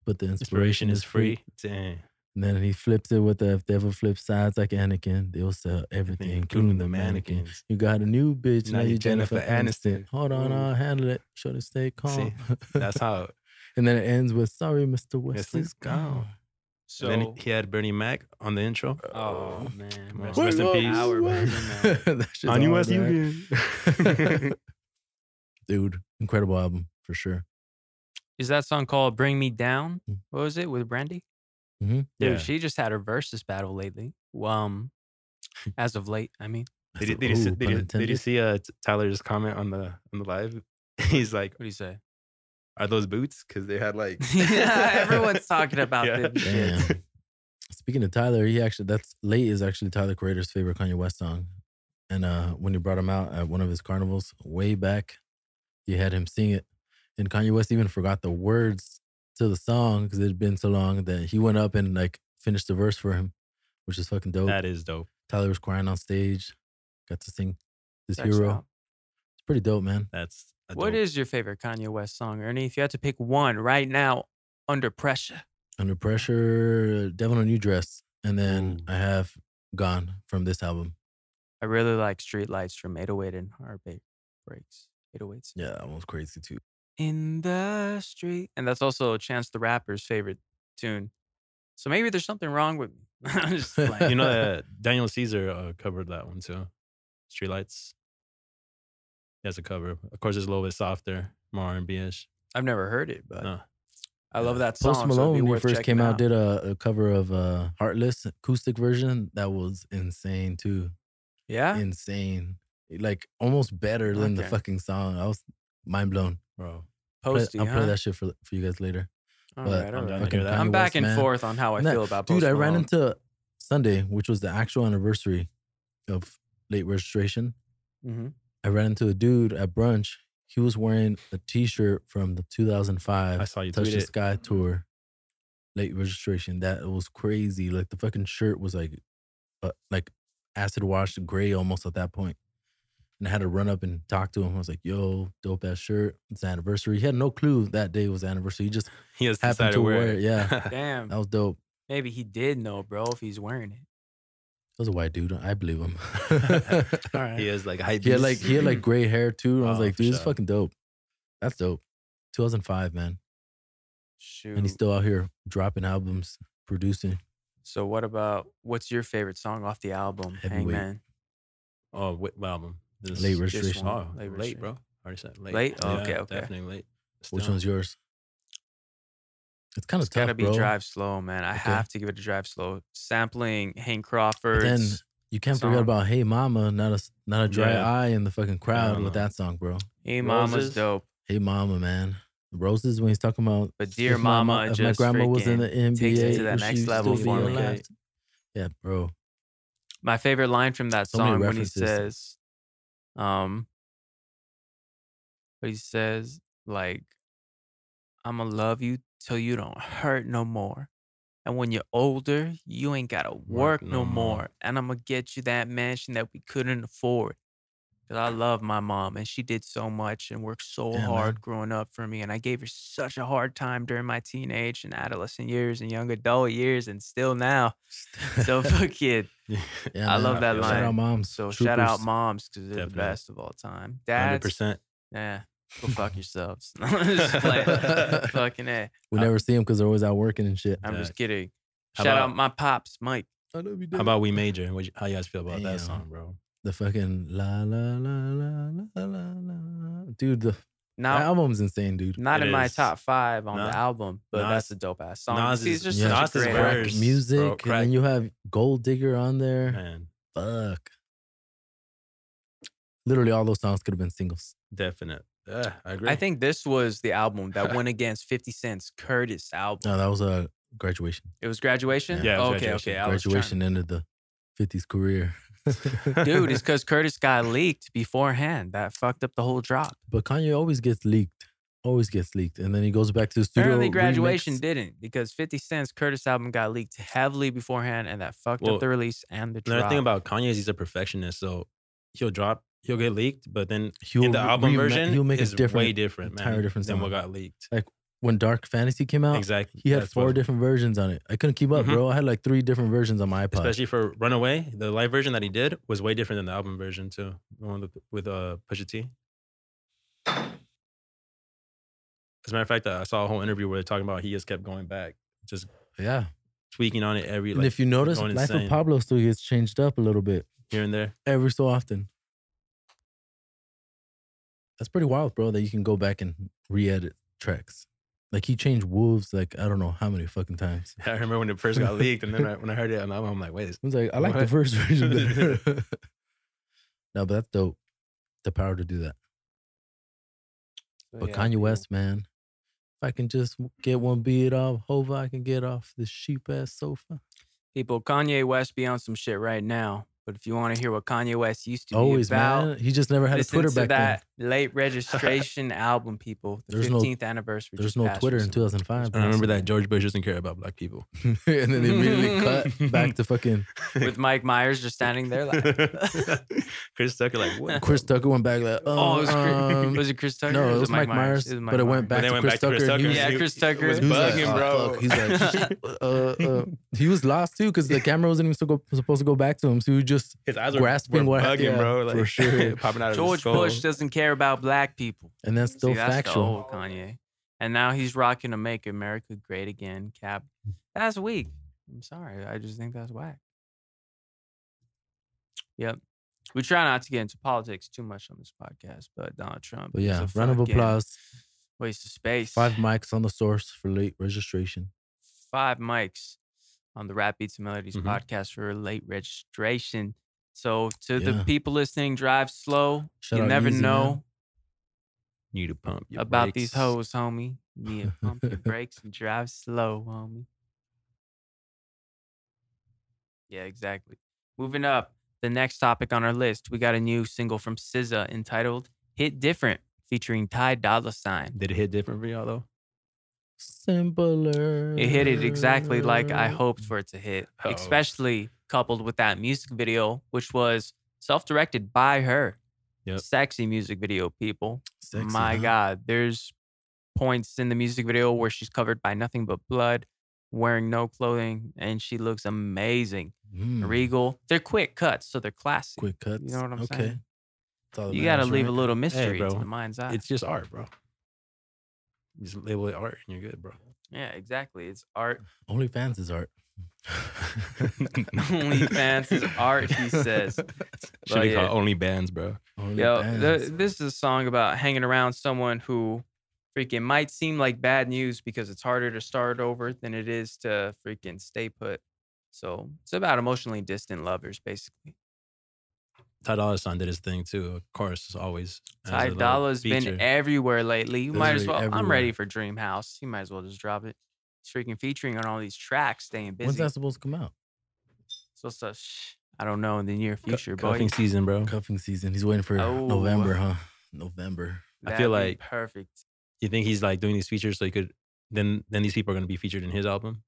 but the inspiration is free. Dang. And then he flips it with the if they ever flip sides like Anakin, they'll sell everything, including the mannequin. You got a new bitch, now you Jennifer Aniston. Hold on, Ooh. I'll handle it. Should have stayed calm. That's how. And then it ends with sorry, Mr. West Yes, is gone. So, And then he had Bernie Mac on the intro. oh man, Come on. rest Rest in peace. power, Bernie Mac. That shit's On hard, US man. Union. Dude, incredible album for sure. Is that song called "Bring Me Down"? Mm. What was it with Brandy? Mm-hmm. Dude, Yeah. she just had her versus battle lately. As of late, I mean, Did you see Tyler's comment on the live? He's like, what do you say? "Are those boots?" Because they had like Yeah, everyone's talking about Yeah. them shit. Damn. Speaking of Tyler, that's Late is actually Tyler Creator's favorite Kanye West song. And when he brought him out at one of his carnivals way back, he had him sing it. And Kanye West even forgot the words to the song because it had been so long that he went up and like finished the verse for him, which is fucking dope. That is dope. Tyler was crying on stage, got to sing this Checks hero. out. It's pretty dope, man. That's a What dope. is your favorite Kanye West song, Ernie? If you had to pick one right now, Under Pressure. Under Pressure, Devil in a New Dress. And then Ooh. I have Gone from this album. I really like Streetlights from 808 and Heartbeat Breaks. 808s. Yeah, that one's crazy too. In the street. And that's also Chance the Rapper's favorite tune. So maybe there's something wrong with me. I'm just playing. You know that Daniel Caesar covered that one too. Streetlights. He has a cover. Of course, it's a little bit softer, more R&B-ish. I've never heard it, but No. I love that song. Post so it'd Malone, be when he worth first checking came out, did a cover of Heartless acoustic version. That was insane too. Yeah? Insane. Like almost better than the Okay. fucking song. I was mind blown. Bro. Posty, I'll huh? play that shit for you guys later. All but right, all I'm down right. to hear that. I'm Kanye back West, and man. forth on how I And that- feel about Post Dude, I ran Malone. into Sunday, which was the actual anniversary of Late Registration. Mhm. I ran into a dude at brunch. He was wearing a T-shirt from the 2005 I saw you Touch tweet the it. Sky tour. Late Registration. That was crazy. Like the fucking shirt was like acid washed gray almost at that point. And I had to run up and talk to him. I was like, "Yo, dope ass shirt. It's anniversary." He had no clue that day was anniversary. He just He has happened decided to where. wear it. Yeah, Damn. that was dope. Maybe he did know, bro, if he's wearing it. That was a white dude. I believe him. All right. He is like hype. He had like gray hair too. And I was Oh, like, for dude, this is sure. fucking dope. That's dope. 2005, man. Shoot. And he's still out here dropping albums, producing. So what's your favorite song off the album, Heavyweight. Hangman? Oh, what album? This- Late This Registration. one. Oh, Late late, Registration. bro. Already said late. Late? Oh, Yeah, okay, okay. Definitely late. Which Still. one's yours? It's kind of It's tough, gotta be bro. Drive Slow, man. I Okay. have to give it a Drive Slow. Sampling Hank But then Crawford's you can't song. forget about Hey Mama, not a dry Yeah. eye in the fucking crowd Hell with no. that song, bro. Hey Mama's Roses? dope. Hey Mama, man. Roses when he's talking about But Dear if my Mama if my just grandma was in the freaking takes it NBA, to that would next she level still be for me. alive? Yeah, bro. My favorite line from that So many song when he references. says, but he says, like, I'ma love you till you don't hurt no more. And when you're older, you ain't gotta work no more. And I'ma get you that mansion that we couldn't afford. Cause I love my mom and she did so much and worked so Yeah, hard man. growing up for me. And I gave her such a hard time during my teenage and adolescent years and young adult years and still now. So fucking, Yeah, I man. love that feel line. that. Shout out moms. So shout out troopers. moms because they're the Definitely. best of all time. Dads, 100%. yeah, go fuck yourselves. Just playing. Fucking A. We never see them because they're always out working and shit. I'm just Facts. kidding. How Shout about- out my pops, Mike. I love you, How about We Major? How you guys feel about Damn. that song, bro? the fucking la la la la la la la? Dude, the Now, album's insane, dude. not It in my is. top 5 on the Nas- album, but Nas- that's a dope ass song. Nas See, it's is- just Yeah. such Nas a is great verse. record. Crack music, bro, and crack. then you have Gold Digger on there. Man, Fuck. Literally, all those songs could have been singles. definite. Yeah, I agree. I think this was the album that went against 50 Cent's Curtis album. No, that was a graduation. It was Graduation? Yeah, it was okay, Graduation. okay. I was Graduation ended the 50s career. Dude, it's because Curtis got leaked beforehand. That fucked up the whole drop. But Kanye always gets leaked. Always gets leaked. And then he goes back to the studio. Apparently, Graduation remix. didn't because 50 Cent's Curtis album got leaked heavily beforehand, and that fucked Well, up the release and the drop. Another thing about Kanye is he's a perfectionist, so he'll get leaked, but then He'll in the album version, he'll make a is different, way different, man, entire different than what song. got leaked. When Dark Fantasy came out, Exactly. he had That's 4 what- different versions on it. I couldn't keep up, Mhm. bro. I had like 3 different versions on my iPod. Especially for Runaway, the live version that he did was way different than the album version too. The one with Pusha T. As a matter of fact, I saw a whole interview where they're talking about he just kept going back, just Yeah. tweaking on it every And if you notice, going Life of insane. Pablo still gets changed up a little bit here and there. every so often. That's pretty wild, bro, that you can go back and re-edit tracks. Like he changed Wolves like I don't know how many fucking times. I remember when it first got leaked, and then when I heard it on the album, I'm like, wait, I was like, I like the What? first version better. No, but that's dope. The power to do that. So, But yeah, Kanye people- West, man, if I can just get one beat off, Hova, I can get off this sheep ass sofa. People, Kanye West be on some shit right now. But if you want to hear what Kanye West used to Always, be about, man. He just never had a listen Twitter to back that then. late registration album, people. The There's no- 15th anniversary. There's just no passed Twitter in recently. 2005. I remember that George Bush doesn't care about black people. and then they immediately cut back to fucking With Mike Myers just standing there like, Chris Tucker, like, what? Chris Tucker went back like, oh, was it Chris Tucker? no, or it was Mike Myers, It was Mike but it went Myers. back they to went Chris back to Chris Tucker. and he Tucker. was- Yeah, Chris Tucker. was he was like, bugging, "Oh, bro." fuck." He's like, he was lost too because the camera wasn't even supposed to go back to him. So he was just His eyes grasping were what bugging, yeah, bro. Like, for sure. popping out of his George skull. Bush doesn't care about black people. And that's still See, that's factual. the old Kanye. And now he's rocking to Make America Great Again cap. That's weak. I'm sorry. I just think that's whack. Yep. We try not to get into politics too much on this podcast, but Donald Trump. But is yeah, a round of fucking applause. Waste of space. 5 mics on the source for late registration. 5 mics on the Rap Beats and Melodies Mhm. podcast for late registration. So to the Yeah. people listening, drive slow. Shout you out never Yeezy, know man. You need to pump your about brakes. these hoes, homie. You need to pump your brakes and drive slow, homie. Yeah, exactly. Moving up, the next topic on our list, we got a new single from SZA entitled Hit Different, featuring Ty Dolla $ign. Did it hit different for y'all though? Simpler. It hit it exactly like I hoped for it to hit, Oh. especially coupled with that music video, which was self-directed by her. Yep. Sexy music video, people. Sexy, My huh? God, there's points in the music video where she's covered by nothing but blood, wearing no clothing, and she looks amazing. Mm, Regal. They're quick cuts, so they're classic. quick cuts. You know what I'm okay. saying? That's all that You got to matters, leave right? a little mystery to bro. the mind's eye. It's just art, bro. You just label it art and you're good, bro. Yeah, exactly. It's art. OnlyFans is art. OnlyFans is art, he says. Should But be yeah. called Only Bands, bro. Yo, OnlyFans. this is a song about hanging around someone who freaking might seem like bad news because it's harder to start over than it is to freaking stay put. So it's about emotionally distant lovers, basically. Ty Dolla $ign did his thing too. Of course, always. as a Ty little Dolla's feature. been everywhere lately. You might as Literally well. I'm ready everywhere. for Dream House. You might as well just drop it. He's freaking featuring on all these tracks, staying busy. When's that supposed to come out? So I don't know in the near future, boy. Cuffing season, bro. Cuffing season. He's waiting for Oh. November, huh? November. I feel That'd be like- perfect. You think he's like doing these features so he could then these people are gonna be featured in his album?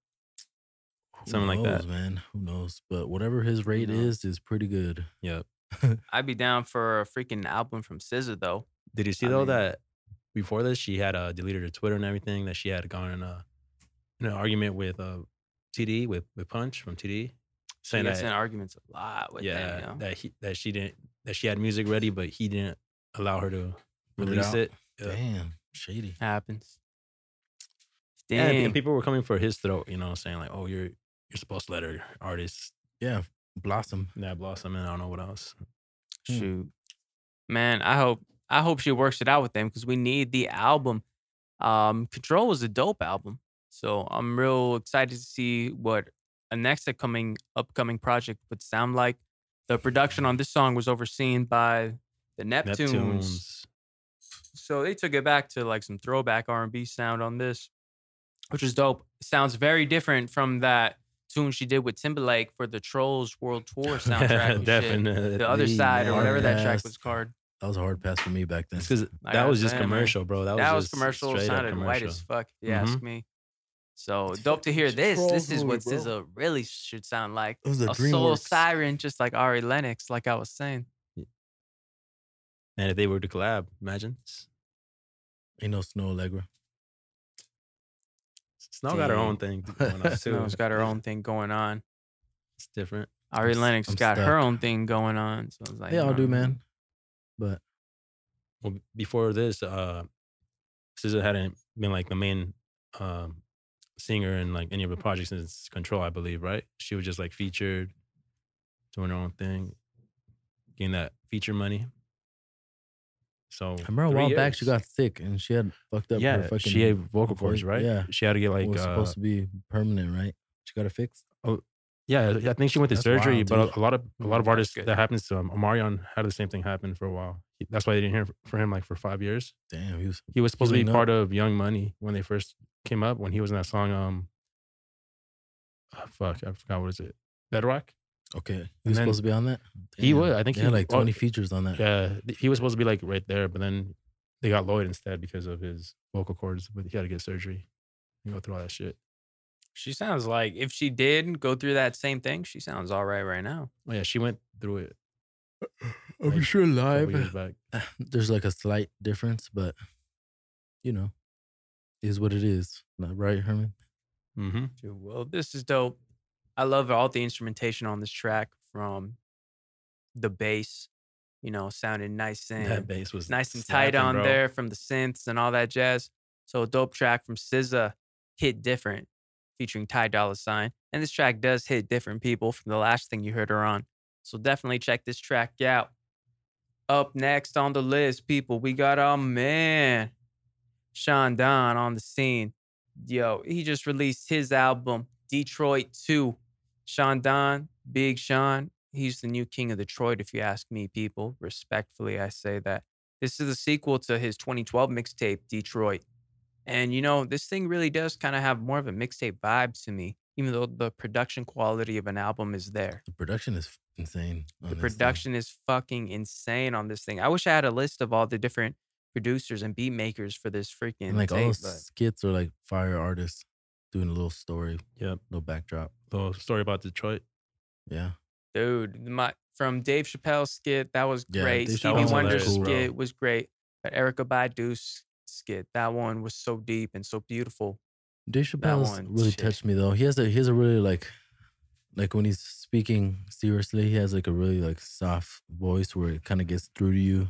Who Something like knows, that. man. Who knows? But whatever his rate knows? is pretty good. Yep. I'd be down for a freaking album from SZA though. Did you see I though mean- that before this she had deleted her Twitter and everything, that she had gone in an argument with TD with Punch from TD, She saying gets that in arguments a lot with yeah them, you know? that she had music ready but he didn't allow her to Put it release out. it. Yeah. Damn, shady. Happens. Yeah, Dang. and people were coming for his throat, saying like, "Oh, you're supposed to let her artists Yeah, blossom. that blossom," and I don't know what else. Shoot, man, I hope she works it out with them because we need the album. Control was a dope album, so I'm real excited to see what a next upcoming project would sound like. The production on this song was overseen by the Neptunes, so they took it back to like some throwback R&B sound on this, which is dope. It sounds very different from that tune she did with Timberlake for the Trolls World Tour soundtrack. and shit. Definitely. The other side or man. whatever that Hard track pass. was called. That was a hard pass for me back then. It's because Like that I was just said, man, commercial, bro. That was just commercial. straight up Sounded white commercial. as fuck, if you Mhm. ask me. So It's dope to hear fucking this. This is Trolls what movie, bro. SZA really should sound like. It was a A soul DreamWorks. siren, just like Ari Lennox, like I was saying. And if they were to collab, imagine. Ain't no Snow Allegra. Snow got her Dang. own thing going on too. Snows got her own thing going on. It's different. Ari s- Lennox I'm got her stuck. own thing going on. So it's like, They you all know do, what I mean? man. But Well, before this, SZA hadn't been like the main singer in like any of the projects since Control, I believe, right? She was just like featured, doing her own thing, getting that feature money. So I remember a 3 while back she years. got sick and she had fucked up her yeah, fucking she had vocal cords, voice. right? Yeah. she had to get It like was supposed to be permanent, right? She got it fixed. yeah, I think she went to That's surgery, wild, but dude. a lot of That's artists good. that happens to Omarion had the same thing happen for a while. That's why they didn't hear for him like for 5 years. Damn, He was supposed to be healing part up. of Young Money when they first came up, when he was in that song. I forgot what is it? Bedrock. Okay. He And was then supposed to be on that? he Damn. was. I think They he had like oh, 20 features on that. Yeah, he was supposed to be like right there, but then they got Lloyd instead because of his vocal cords. But he had to get surgery and go through all that shit. She sounds like if she did go through that same thing, she sounds all right now. Oh yeah, she went through it I'm like, sure a couple live. years back. There's like a slight difference, but is what it is. Not right, Herman? Mm-hmm. Dude, well, this is dope. I love all the instrumentation on this track, from the bass, sounding nice That and bass was nice and tight snapping, on bro. there from the synths and all that jazz. So a dope track from SZA, Hit Different, featuring Ty Dolla $ign. And this track does hit different people from the last thing you heard her on. So definitely check this track out. Up next on the list, people, we got our man, Sean Don, on the scene. Yo, he just released his album, Detroit 2. Sean Don, Big Sean, he's the new king of Detroit, if you ask me, people. Respectfully, I say that. This is a sequel to his 2012 mixtape, Detroit. And, this thing really does kind of have more of a mixtape vibe to me, even though the production quality of an album is there. The production is insane. on The this thing. production is fucking insane on this thing. I wish I had a list of all the different producers and beat makers for this freaking And like all tape. those But skits are like fire artists doing a little story, Yep. little backdrop. The story about Detroit. Yeah. dude, from Dave Chappelle's skit, that was Yeah, great. Dave Stevie Chappelle's Wonder's hilarious, bro. skit was great. But Erykah Badu's skit, that one was so deep and so beautiful. Dave Chappelle's one, really shit. touched me though. He has a really like when he's speaking seriously, he has like a really like soft voice where it kind of gets through to you.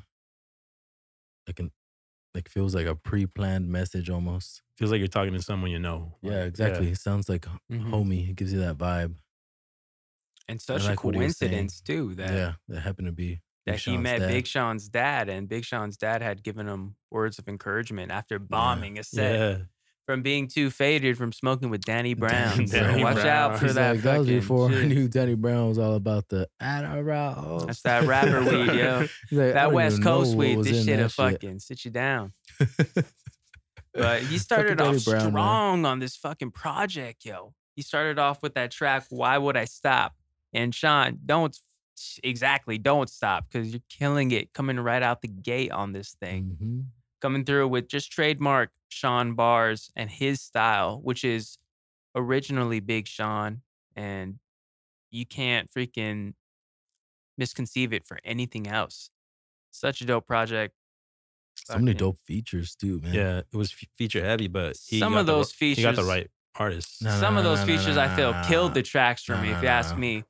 Like feels like a pre-planned message almost. Feels like you're talking to someone you know. Yeah, Like, exactly. He sounds like Mhm. homie. It gives you that vibe. And such a like what he was saying. coincidence too that Yeah, that happened to be that he met Big Sean's dad, and Big Sean's dad had given him words of encouragement after bombing a set from being too faded from smoking with Danny Brown. So watch out for that. That was before shit. I knew Danny Brown was all about the Adderall. That's that rapper weed, yo. Like, that West Coast weed. This shit'll fucking sit you down. But he started off strong on this fucking project, yo. He started off with that track, Why Would I Stop? And Sean, don't stop, because you're killing it coming right out the gate on this thing. Mm-hmm. Coming through with just trademark Sean bars and his style, which is originally Big Sean, and you can't freaking misconceive it for anything else. Such a dope project. So many dope features too, man. Yeah, it was feature heavy, but some of those features, he got the right artists. Some of those features I feel killed the tracks for me, if you ask me.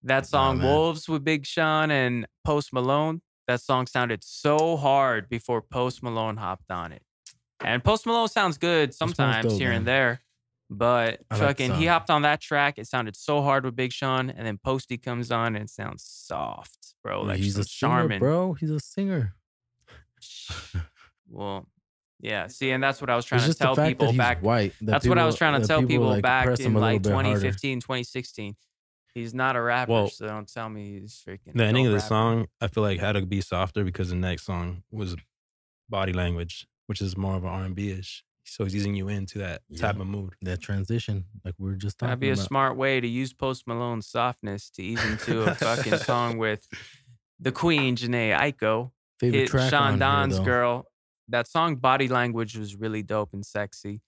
That song Wolves with Big Sean and Post Malone, that song sounded so hard before Post Malone hopped on it. And Post Malone sounds good sometimes here and there, but fucking he hopped on that track. It sounded so hard with Big Sean, and then Posty comes on and it sounds soft, bro. Like he's a singer, Charmin. bro. He's a singer. Well, yeah. See, and that's what I was trying to tell people back. That's what I was trying to tell people back in like 2015, 2016. He's not a rapper, so don't tell me he's freaking. The ending of the song, I feel like had to be softer because the next song was Body Language, which is more of an R&B-ish. So he's easing you into that type of mood. That transition, like we were just talking about. That'd be a smart way to use Post Malone's softness to ease into a fucking song with the Queen, Jhené Aiko. Favorite track Sean on Don's here, Girl. That song Body Language was really dope and sexy.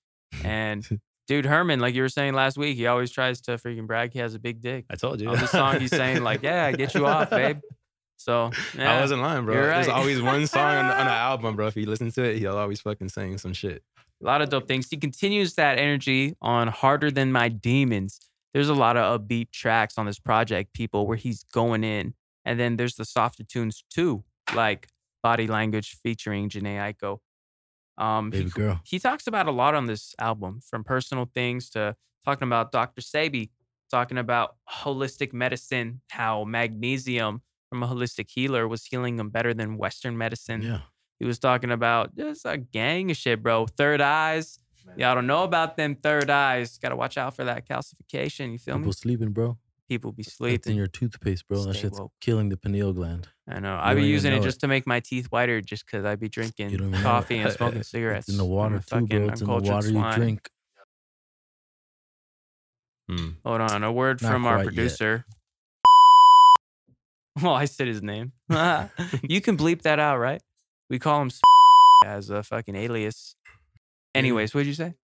And dude, Herman, like you were saying last week, he always tries to freaking brag he has a big dick. I told you. On the song he's saying like, yeah, I get you off, babe. So yeah, I wasn't lying, bro. Right. There's always one song on an album, bro. If you listen to it, he'll always fucking sing some shit. A lot of dope things. He continues that energy on Harder Than My Demons. There's a lot of upbeat tracks on this project, people, where he's going in. And then there's the softer tunes too, like Body Language featuring Jhené Aiko. Baby girl. He talks about a lot on this album, from personal things to talking about Dr. Sebi, talking about holistic medicine, how magnesium from a holistic healer was healing him better than Western medicine. Yeah. He was talking about just a gang of shit, bro. Third eyes. Y'all don't know about them third eyes. Got to watch out for that calcification. You feel me? People sleeping, bro. People be sleeping. It's in your toothpaste, bro. That shit's killing the pineal gland. I know. I be using it just to make my teeth whiter, just because I be drinking coffee and smoking cigarettes. It's in the water too, bro. It's in the water you drink. Hold on. A word from our producer. Well, I said his name. You can bleep that out, right? We call him as a fucking alias. Anyways, what'd you say?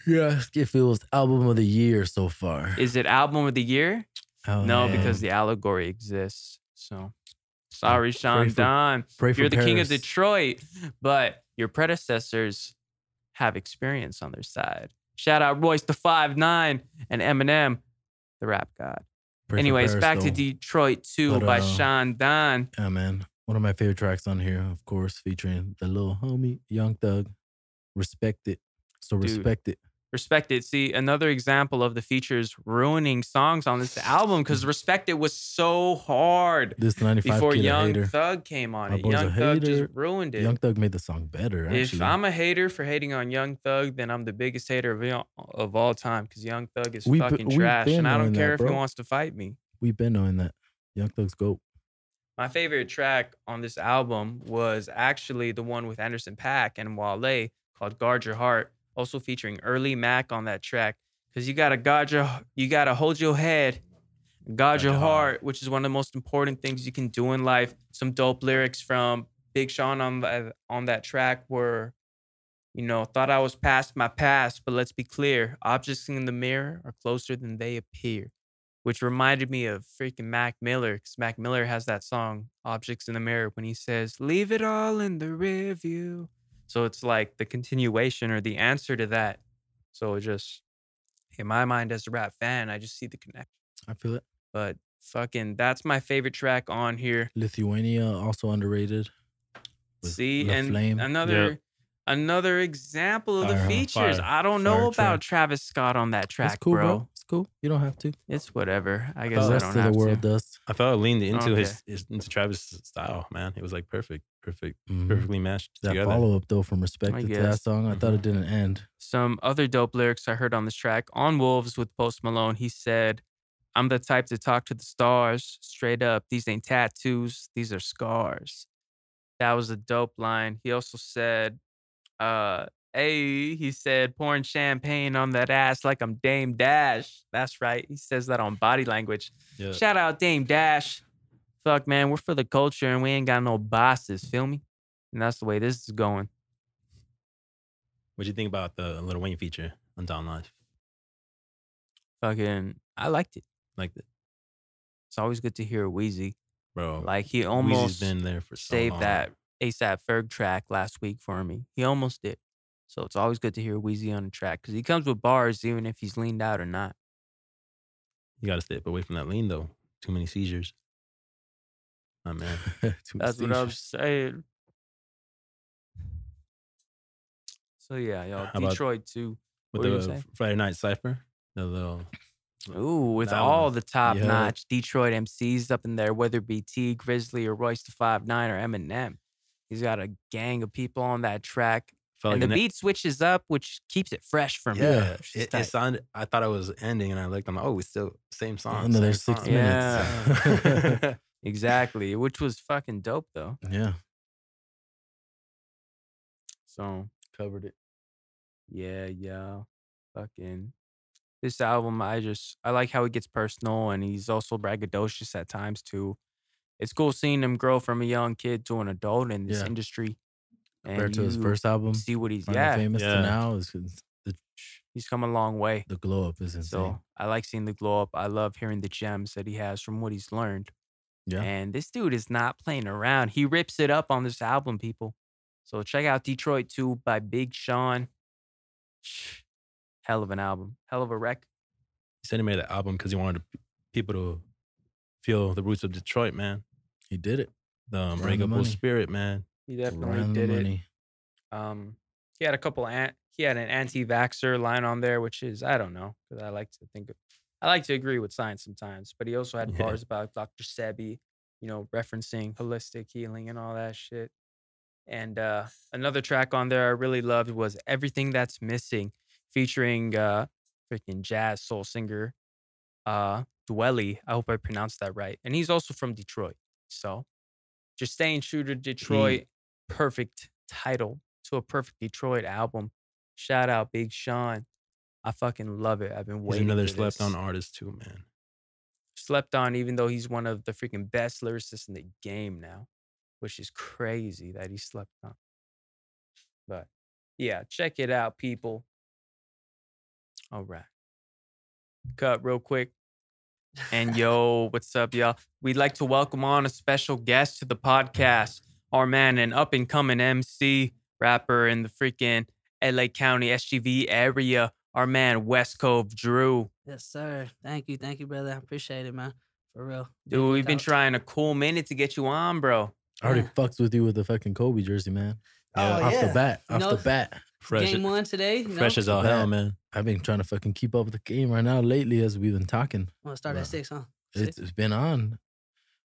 Yeah, if it was album of the year so far. Is it album of the year? Oh, no, man. because the allegory exists. So sorry, Sean Don. You're the king of Detroit, but your predecessors have experience on their side. Shout out Royce the 5'9" and Eminem, the rap god. Anyways, back to Detroit 2 by Sean Don. Yeah, man. One of my favorite tracks on here, of course, featuring the little homie, Young Thug. Respect it. So respect it. Respect It. See, another example of the features ruining songs on this album, because Respect It was so hard this 95 before kid Young hater. Thug came on it. Young Thug just ruined it. Young Thug made the song better, actually. If I'm a hater for hating on Young Thug, then I'm the biggest hater of all time, because Young Thug is fucking trash, and I don't care if he wants to fight me. We've been knowing that. Young Thug's GOAT. My favorite track on this album was actually the one with Anderson .Paak and Wale called Guard Your Heart. Also featuring Early Mac on that track, because you gotta hold your head, guard your heart, which is one of the most important things you can do in life. Some dope lyrics from Big Sean on that track were, thought I was past my past, but let's be clear, objects in the mirror are closer than they appear, which reminded me of freaking Mac Miller, because Mac Miller has that song Objects in the Mirror when he says, leave it all in the rear view. So it's like the continuation or the answer to that. So it just, in my mind as a rap fan, I just see the connection. I feel it. But fucking, that's my favorite track on here. Lithuania, also underrated. See, and Flame. another Another example of the Fire, huh? features. Fire. I don't know Fire about track. Travis Scott on that It's track, cool, bro. bro. It's cool. You don't have to. It's whatever. I The guess I rest don't of have the world to. does. I felt it leaned into Okay. into Travis' style, man. It was like perfect, Mhm. perfectly meshed That together. follow up though, from I respected to guess. that song, I thought it didn't end. Some other dope lyrics I heard on this track. On Wolves with Post Malone, he said, I'm the type to talk to the stars. Straight up, these ain't tattoos, these are scars. That was a dope line. He also said, he said, pouring champagne on that ass like I'm Dame Dash. That's right. He says that on Body Language. Yeah. Shout out Dame Dash. Fuck, man, we're for the culture and we ain't got no bosses. Feel me? And that's the way this is going. What do you think about the Lil Wayne feature on Down Life? Fucking, I liked it. Like that, It's always good to hear Wheezy. bro. Like he Weezy's almost been there for so saved long. that ASAP Ferg track last week for me. He almost did. So it's always good to hear Wheezy on the track because he comes with bars even if he's leaned out or not. You got to step away from that lean though. Too many seizures. My man. That's what I'm saying. So yeah, y'all. How about Detroit too. With What were you the gonna say? Friday Night Cypher, the little Ooh, with that all one. the top Yeah. notch Detroit MCs up in there, whether it be T, Grizzly, or Royce the 5'9" or Eminem. He's got a gang of people on that track. felt And like the beat switches up, which keeps it fresh for me. Yeah, Which is it tight. sounded. I thought it was ending, and I looked. I'm like, oh, it's still same song. Another same 6 song. minutes. Yeah. Exactly, which was fucking dope though. Yeah. So Covered it. yeah. Fucking this album, I like how he gets personal and he's also braggadocious at times too. It's cool seeing him grow from a young kid to an adult in this Yeah. industry. Compared to his you first album, see what he's Final Famous Yeah. to now, he's come a long way. the glow up is insane. So I like seeing the glow up. I love hearing the gems that he has from what he's learned. Yeah. And this dude is not playing around. He rips it up on this album, people. So check out Detroit 2 by Big Sean. Hell of an album. Hell of a rec. He said he made the album because he wanted people to feel the roots of Detroit, man. He did it. The the unbreakable money. spirit, man. He definitely Ran the did it. money. He had a couple he had an anti-vaxxer line on there, which is, I don't know, because I like to agree with science sometimes, but he also had Yeah. bars about Dr. Sebi, referencing holistic healing and all that shit. And another track on there I really loved was Everything That's Missing, featuring freaking jazz soul singer Dwelly. I hope I pronounced that right. And he's also from Detroit. So just staying true to Detroit, perfect title to a perfect Detroit album. Shout out Big Sean. I fucking love it. I've been He's waiting. another for slept this. on artist too, man. Slept on, even though he's one of the freaking best lyricists in the game now, which is crazy that he slept on. But yeah, check it out, people. All right. Cut real quick. And yo, what's up, y'all? We'd like to welcome on a special guest to the podcast. Our man, an up and coming MC, rapper in the freaking LA County SGV area. Our man, Wescovdru. Yes, sir. Thank you, brother. I appreciate it, man. For real. Dude, we've been trying a cool minute to get you on, bro. I already Yeah. fucks with you with the fucking Kobe jersey, man. Yeah. Oh, Off the yeah. bat. You Off know, the bat. Fresh, Game one today. fresh as all Bad. hell, man. I've been trying to fucking keep up with the game right now lately as we've been talking. Want to start Wow. at 6, huh? It's been on.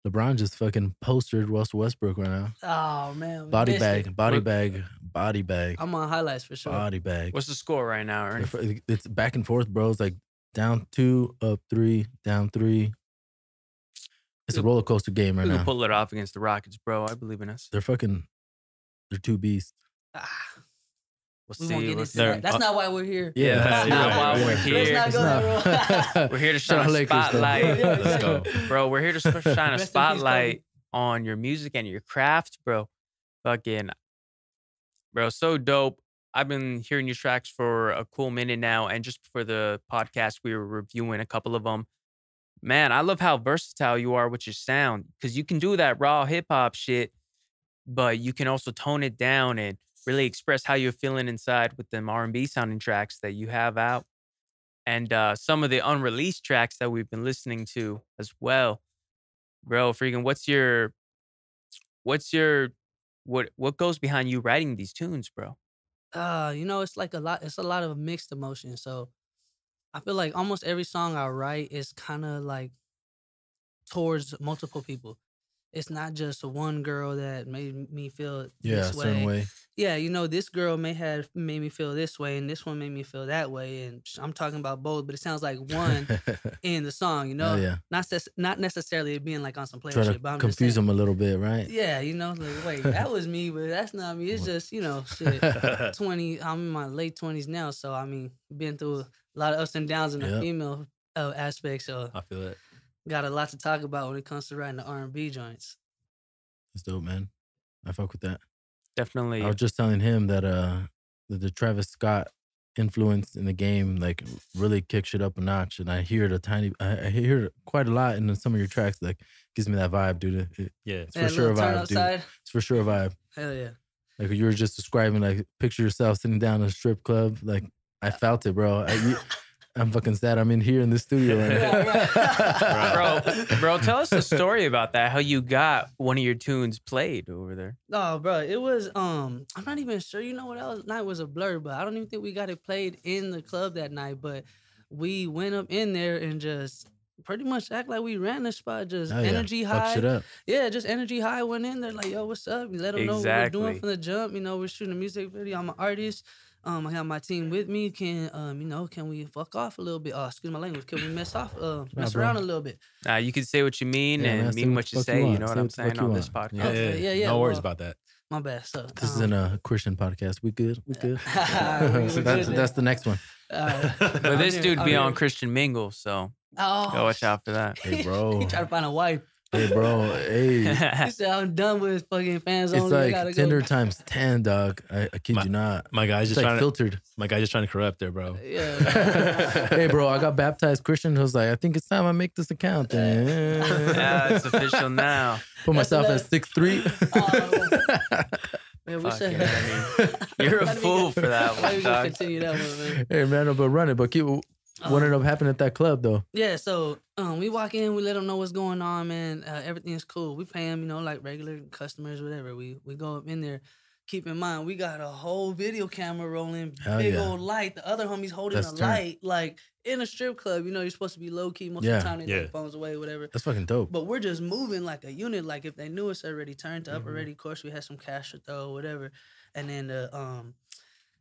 LeBron just fucking postered Russell Westbrook right now. Oh, man. we Body missed bag, it. body What- bag, body bag, I'm on highlights for sure. body bag. What's the score right now, Ernie? It's back and forth, bro. It's like down 2, up 3, down 3. It's a roller coaster game right We can now. pull it off against the Rockets, bro. I believe in us. They're two beasts. Ah, We'll we see. won't get We'll into see. that. That's not why we're here. Yeah, That's you're not right, why you're we're right. here. Let's not go that road. We're here to Shout out shine a Lakers, though. spotlight. Yeah, Let's go. Bro, we're here to shine a Rest in peace, spotlight on your music and your craft, bro. Fucking, bro, so dope. I've been hearing your tracks for a cool minute now, and just for the podcast, we were reviewing a couple of them. Man, I love how versatile you are with your sound, because you can do that raw hip hop shit, but you can also tone it down and really express how you're feeling inside with them R&B sounding tracks that you have out. And some of the unreleased tracks that we've been listening to as well. Bro, freaking what goes behind you writing these tunes, bro? You know, it's like a lot. It's a lot of mixed emotions. So I feel like almost every song I write is kind of like towards multiple people. It's not just one girl that made me feel Yeah, a this certain way. Yeah, you know, this girl may have made me feel this way, and this one made me feel that way, and I'm talking about both, but it sounds like one in the song, you know, Hell yeah. not necessarily it being like on some player Try shit, to but I'm just confuse saying, them a little bit, right? yeah, you know, like wait, that was me, but that's not me. It's just, you know, shit. 20, I'm in my late 20s now, so I mean, been through a lot of ups and downs in the Yep. female aspect, so I feel it. got a lot to talk about when it comes to writing the R&B joints. That's dope, man. I fuck with that. Definitely. I was just telling him that the Travis Scott influence in the game like really kicks shit up a notch, and I hear it I hear it quite a lot in some of your tracks. Like gives me that vibe, dude. It's for sure a vibe, dude. It's for sure a vibe. Hell yeah. Like you were just describing, like picture yourself sitting down in a strip club. Like I felt it, bro. I'm fucking sad. I'm in here in the studio right now. Bro, tell us the story about that. How you got one of your tunes played over there? No, bro, it was I'm not even sure. You know what night was a blur, but I don't even think we got it played in the club that night. But we went up in there and just pretty much act like we ran the spot. Just energy high. Fuck shit up. Yeah, just energy high. Went in there like, yo, what's up? We let them know what we're doing from the jump. You know, we're shooting a music video. I'm an artist. I have my team with me. Can we fuck off a little bit? Excuse my language. Can we mess around a little bit? You can say what you mean and mean what you say. You know what I'm saying on this podcast. Yeah. No worries about that. My bad. So this isn't a Christian podcast. We good. So that's the next one. But this dude be on Christian Mingle, so go watch out for that. Hey, bro. He try to find a wife. Hey, bro. Hey. He said, I'm done with fucking fans It's only. like Tinder times 10, dog. I kid you not. My guy's It's just like trying filtered. My guy's just trying to corrupt there, bro. Yeah. Hey, bro, I got baptized Christian. I was like, I think it's time I make this account. Yeah, it's official now. Put myself at 6'3". Man, we said, you're a fool for that Why one, we gonna dog. continue that one, man? Hey, man, but run it. But keep what ended up happening at that club, though? Yeah, so we walk in, we let them know what's going on, man. Everything's cool. We pay them, you know, like regular customers, whatever. We go up in there. Keep in mind, we got a whole video camera rolling, big old light. The other homie's holding a light, like in a strip club. You know, you're supposed to be low key most of the time. They take phones away, whatever. That's fucking dope. But we're just moving like a unit. Like if they knew us already, turned up already. Of course, we had some cash to throw, whatever. And then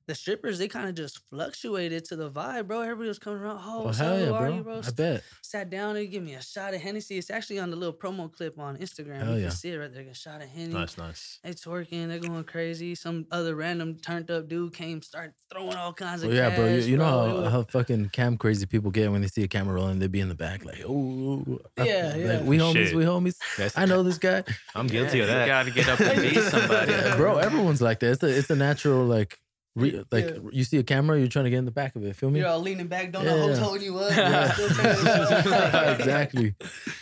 the strippers, they kind of just fluctuated to the vibe, bro. Everybody was coming around. Oh, Well, hell yeah, who are bro. you, bro? I bet. Sat down and give me a shot of Hennessy. It's actually on the little promo clip on Instagram. Hell You yeah. can see it right there. A shot of Henny. Nice. They twerking. They're going crazy. Some other random turned up dude came, started throwing all kinds of Well, yeah, cash, bro. You know It was- how fucking cam crazy people get when they see a camera rolling. They be in the back like, oh, Yeah. like, we homies, Shit. we homies. That's- I know this guy. I'm guilty of You that. gotta get up and be somebody. Yeah, bro, everyone's like that. It's a natural like. You see a camera, you're trying to get in the back of it. Feel me? You're all leaning back, don't Yeah, know who's yeah. holding you up. Yeah. Still turning it up. Exactly.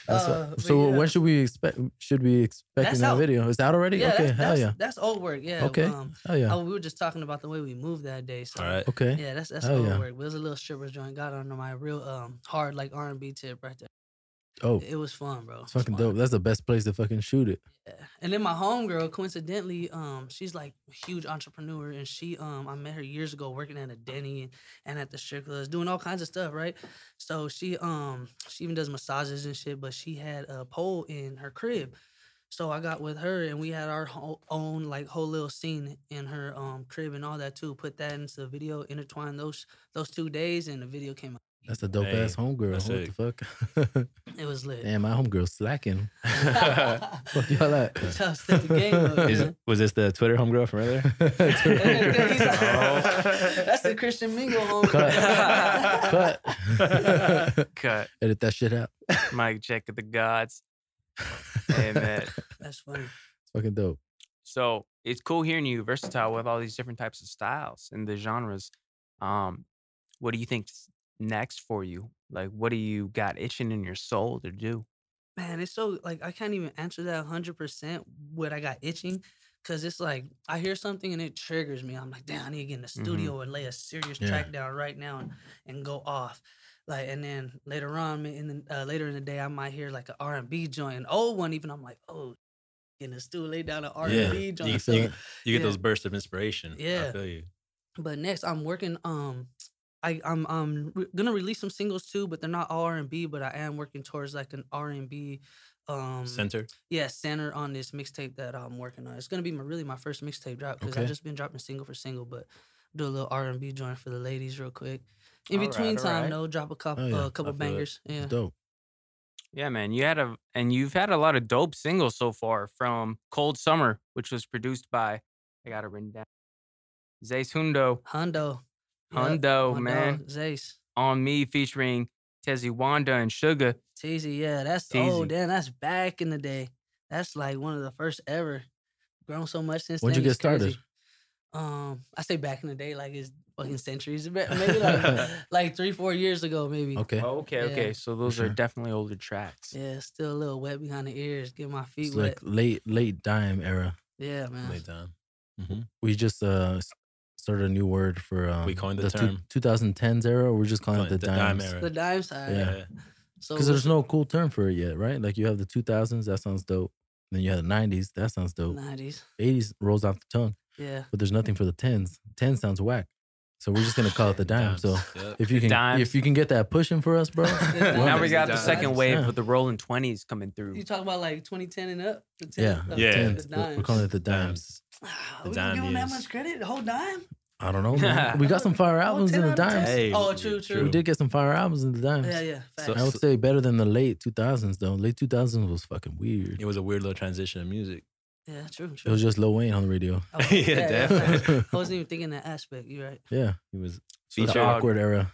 But So yeah. when should we expecting That's that out. video? Is that out already? Yeah, okay, that's, hell that's, yeah. that's old work. Yeah. Okay, hell yeah. We were just talking about the way we moved that day. So All right. Okay. yeah, that's Hell old yeah. work. But it was a little strippers joint. Got under my real hard like R&B tip right there. Oh, It was fun, bro. it's fucking dope. That's the best place to fucking shoot it. Yeah. And then my homegirl, coincidentally, she's like a huge entrepreneur, and she I met her years ago working at a Denny and at the strip clubs, doing all kinds of stuff, right? So she even does massages and shit, but she had a pole in her crib. So I got with her and we had our own like whole little scene in her crib and all that too. Put that into the video, intertwined those 2 days, and the video came out. That's a dope ass homegirl. that's What sick. the fuck? It was lit. Damn, my homegirl's slacking. Fuck y'all at? Trying to step the game up, man. Was this the Twitter homegirl from earlier? He's like, that's the Christian Mingle home. Cut. Cut. Edit that shit out. Mic check of the gods. Hey, man. That's funny. It's fucking dope. So it's cool hearing you versatile with all these different types of styles and the genres. What do you think's next for you? Like, what do you got itching in your soul to do? Man, it's so like I can't even answer that 100% what I got itching. Cause it's like I hear something and it triggers me. I'm like, damn, I need to get in the studio and lay a serious track down right now and go off. Like, and then later on later in the day, I might hear like an R&B joint, an old one even. I'm like, oh, in the studio, lay down an R&B joint. You So, get Yeah. those bursts of inspiration. Yeah. I feel you. But next, I'm working. Gonna release some singles too, but they're not all R&B. But I am working towards like an R&B, Center. center on this mixtape that I'm working on. It's gonna be really my first mixtape drop because Okay. I've just been dropping single for single, but do a little R&B joint for the ladies real quick. In All right, between all time, right. though, drop a couple, Oh, yeah. couple I feel it. bangers. Yeah. It's dope. Yeah, man. You've had a lot of dope singles so far, from Cold Summer, which was produced by, I got it written down, Zace Hundo. Hundo. Hundo, my man. dog, Zace. On Me featuring Tezzy Wanda and Sugar. Teasy, yeah, that's Teasy. damn, that's back in the day. That's like one of the first ever. Grown so much since When'd then. you get it's crazy. started? I say back in the day, like it's fucking centuries. Maybe like 3-4 years ago, maybe. Okay. Oh, okay, Yeah. okay. So those are sure. definitely older tracks. Yeah, still a little wet behind the ears. Get my feet It's wet. like late dime era. Yeah, man. Late time. We just started a new word for We coined the term. 2010s era. We're just calling it the dime dimes. era. The dime side. Yeah. So Because there's no cool term for it yet, right? Like you have the 2000s, that sounds dope. Then you have the 90s, that sounds dope. 90s. 80s rolls off the tongue, Yeah. but there's nothing for the 10s. 10 sounds whack. So we're just gonna call it the dime. So Yep. if you Dimes. can get that pushing for us, bro. Now we got the Dimes. second wave Yeah. with the rolling 20s coming through. You talk about like 2010 and up? The 10, Yeah, Yeah. 10s. The We're dimes. calling it the dimes. Are The we gonna give them that dime much years. credit? The whole dime? I don't know, man. We got some fire albums in 10 the out of 10. dimes. Hey, Oh, true. We did get some fire albums in the dimes. Yeah. So- Facts. I would say better than the late 2000s though. Late 2000s was fucking weird. It was a weird little transition in music. Yeah, true. It was just Lil Wayne on the radio. Oh, Yeah, definitely. I wasn't even thinking that aspect. You're right. Yeah, He was the Dog. awkward era.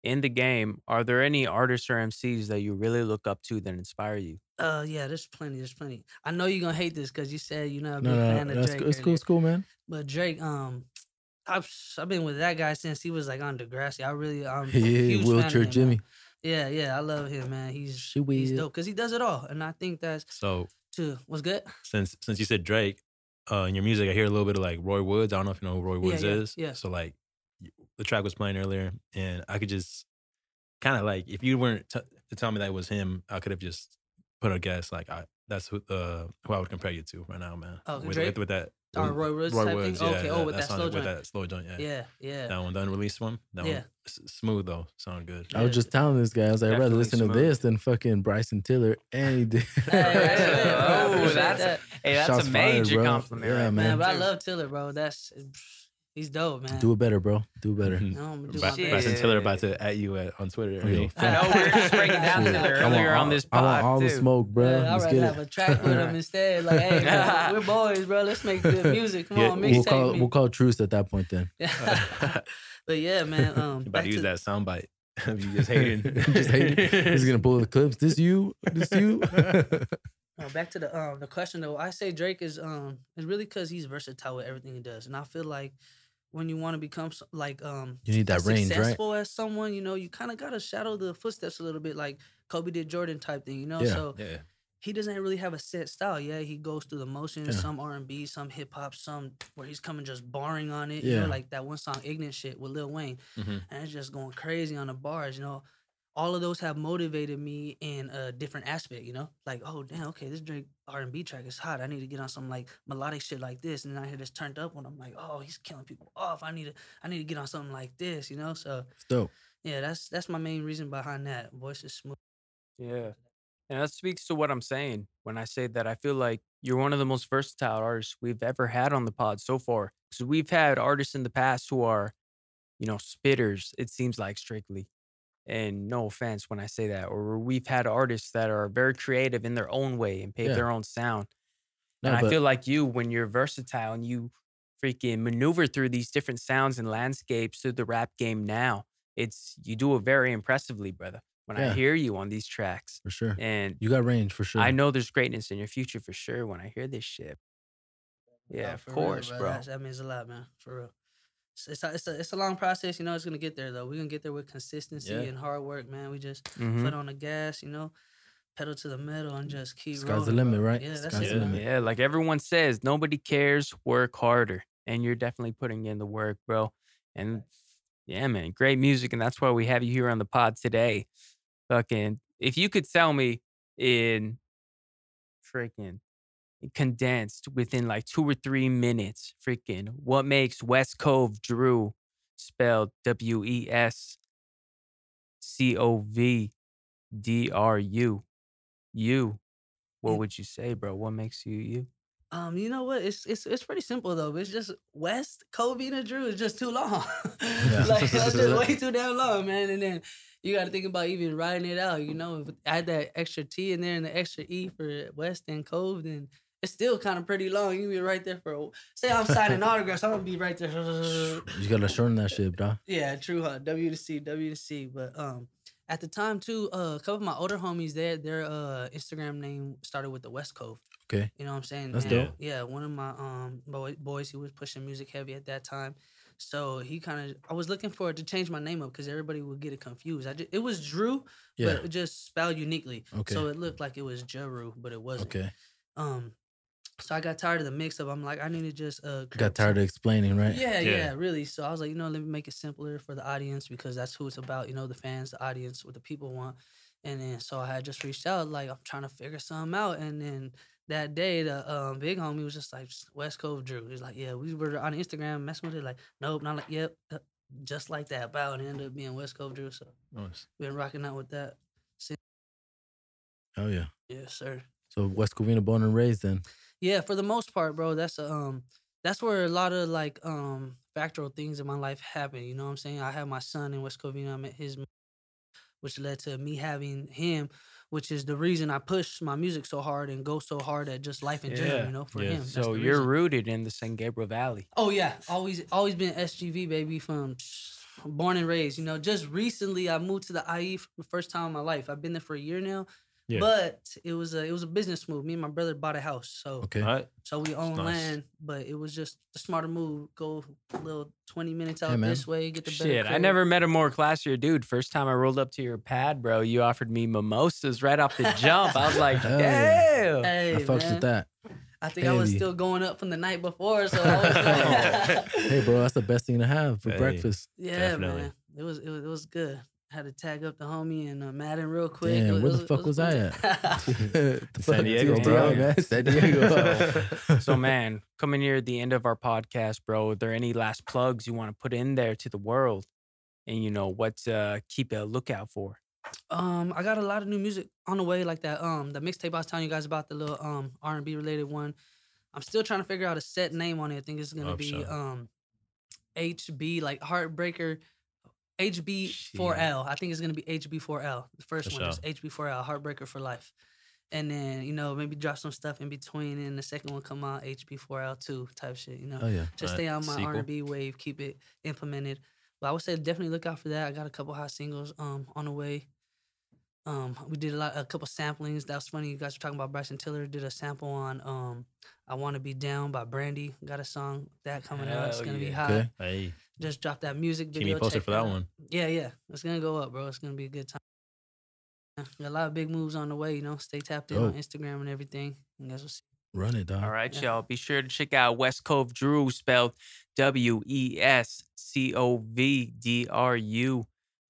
In the game, are there any artists or MCs that you really look up to that inspire you? Yeah, there's plenty. I know you're gonna hate this because you said you're not a big No, fan of that's Drake. cool. It's cool. earlier. It's cool, man. But Drake, I've been with that guy since he was like on Degrassi. I'm a Yeah, huge fan of wheelchair him, Jimmy. man. Yeah, I love him, man. He's will. dope because he does it all, and I think that's so. what's good. Since you said Drake, in your music, I hear a little bit of like Roy Woods. I don't know if you know who Roy Woods is. yeah. So like, the track was playing earlier, and I could just kind of like, if you weren't to tell me that it was him, I could have just put a guess. Like, that's who I would compare you to right now, man. Oh, with, Drake? with that. Roy Woods Roy type Woods, thing? yeah. Okay, with that song- slow With joint. that slow joint, yeah. Yeah. That one, the unreleased one. That Yeah. one, smooth though. Sound good. I was just telling this guy, I was like, I'd rather Definitely listen to smooth. this than fucking Bryson Tiller any day. I appreciate that. That's Shots a fired, major bro. compliment. Yeah, right man. Man, but I there. love Tiller, bro. He's dope, man. Do it better, bro. Do better. Mhm. No, I'm gonna do Bry- my Shit. Bryson best. Tiller about to at you on Twitter. Yeah. Hey. I know we were just breaking down Shit. Tiller I want earlier all- on this I pod want all too. the smoke, bro. Yeah, I'd Let's rather get have it. a track with him instead. Like, hey, man, we're boys, bro. Let's make good music. Come Yeah, on, We'll mixtape me. we'll call truce at that point then. But yeah, man. You about Back to use to that soundbite. You just hating. Just hating. He's gonna pull the clips. This you? This you? back to the question though. I say Drake is really because he's versatile with everything he does, and I feel like when you want to become You need that as range, right? successful as someone, you kind of gotta shadow the footsteps a little bit, like Kobe did Jordan type thing, Yeah. So Yeah. he doesn't really have a set style. Yeah, he goes through the motions, Yeah. some R&B, some hip hop, some where he's coming just barring on it. Yeah. Like that one song Ignorant Shit with Lil Wayne. Mhm. And it's just going crazy on the bars, All of those have motivated me in a different aspect, Like, oh damn, okay, this Drake R&B track is hot. I need to get on some like melodic shit like this. And then I hear this turned up when I'm like, oh, he's killing people off. I need to get on something like this, So It's dope. yeah, that's my main reason behind that. Voice is smooth. Yeah. And that speaks to what I'm saying when I say that I feel like you're one of the most versatile artists we've ever had on the pod so far. So we've had artists in the past who are, spitters, it seems like strictly. And no offense when I say that. Or we've had artists that are very creative in their own way and pave Yeah. their own sound. No, And I but- feel like you, when you're versatile and you freaking maneuver through these different sounds and landscapes through the rap game now, you do it very impressively, brother. When I Yeah. hear you on these tracks. For sure. And You got range for sure. I know there's greatness in your future for sure when I hear this shit. Yeah, Oh, of for real, course, bro. That means a lot, man. For real. It's a long process, It's gonna get there though. We're gonna get there with consistency Yeah. and hard work, man. We just Mhm. foot on the gas, pedal to the metal and just keep Sky's rolling. the limit, bro. right? Yeah, that's Sky's it, the man. limit. Yeah, like everyone says, nobody cares, work harder. And you're definitely putting in the work, bro. And yeah, man, great music. And that's why we have you here on the pod today. Fucking, if you could tell me in freaking condensed within like 2 or 3 minutes, freaking, what makes Wescovdru spelled Wescovdru. You. What would you say, bro? What makes you you? You know what? It's pretty simple though. It's just West Drew is just too long. Yeah. Like that's just way too damn long, man. And then you got to think about even writing it out. You know, if add that extra T in there and the extra E for West and Cove, then it's still kind of pretty long. You be right there for. Say I'm signing autographs, I'm gonna be right there. You gotta shorten that shit, bro. Yeah, true. W to C, W to C. But at the time too, a couple of my older homies, their Instagram name started with the West Cove. Okay. You know what I'm saying? That's And, dope. yeah, one of my boys, he was pushing music heavy at that time. So he I was looking for it to change my name up because everybody would get it confused. It was Drew, Yeah. but it just spelled uniquely. Okay. So it looked like it was Jeru, but it wasn't. Okay. So I got tired of the mix up. I'm like, I need to just Got tired of explaining, right? yeah, really. So I was like, you know, let me make it simpler for the audience because that's who it's about, you know, the fans, the audience, what the people want. And then so I had just reached out, like I'm trying to figure something out. And then that day, the big homie was just like Wescovdru. He's like, yeah, we were on Instagram messing with it, like, nope, not like, yep, just like that. Bow, and it ended up being Wescovdru. So Nice. been rocking out with that. Oh yeah. Yes, sir. So West Covina born and raised then. Yeah, for the most part, bro, that's where a lot of like factual things in my life happen. You know what I'm saying? I had my son in West Covina. I met his, which led to me having him, which is the reason I push my music so hard and go so hard at just life in general. Yeah. You know, for Yeah. him. That's So the you're reason. rooted in the San Gabriel Valley. Oh yeah, always been SGV baby from born and raised. You know, just recently I moved to the IE for the first time in my life. I've been there for a year now. Yeah. But it was a business move. Me and my brother bought a house, so Okay. All right. so we own Nice. land. But it was just a smarter move. Go a little 20 minutes out Hey, man. this way, get the better. Shit, I crib. never met a more classier dude. First time I rolled up to your pad, bro, you offered me mimosas right off the jump. I was like, Hell damn. Hey, I fucks man. with that. I think I was Heavy. still going up from the night before, so I was like, Hey, bro, that's the best thing to have for Hey. breakfast. yeah, Definitely. man. It was good. Had to tag up the homie and Madden real quick. Damn, It where the fuck was I cool. at? San Diego, TLDR, bro. man. San Diego. So, man, coming near the end of our podcast, bro, are there any last plugs you want to put in there to the world? And, you know, what to keep a lookout for? I got a lot of new music on the way, like that the mixtape I was telling you guys about, the little R&B related one. I'm still trying to figure out a set name on it. I think it's gonna be sure. HB, like Heartbreaker, HB4L. I think it's gonna be HB4L. The first For one is sure. HB4L, Heartbreaker for Life. And then, you know, maybe drop some stuff in between, and the second one come out HB4L2 type shit, you know. Oh yeah. Just Right. stay on my Sequel. R&B wave, keep it implemented. But I would say definitely look out for that. I got a couple hot singles on the way. We did a couple samplings. That was funny. You guys were talking about Bryson Tiller. Did a sample on I Want to Be Down by Brandy. Got a song that coming out. It's Hell gonna be yeah. hot. Okay. Hey, Just dropped that music keep video. me posted check for that out. one. Yeah. It's gonna go up, bro. It's gonna be a good time. Got a lot of big moves on the way, you know. Stay tapped in on Dope. Instagram and everything. You guys will see. Run it, dog. All right, Yeah. y'all. Be sure to check out Wescovdru, spelled Wescovdru.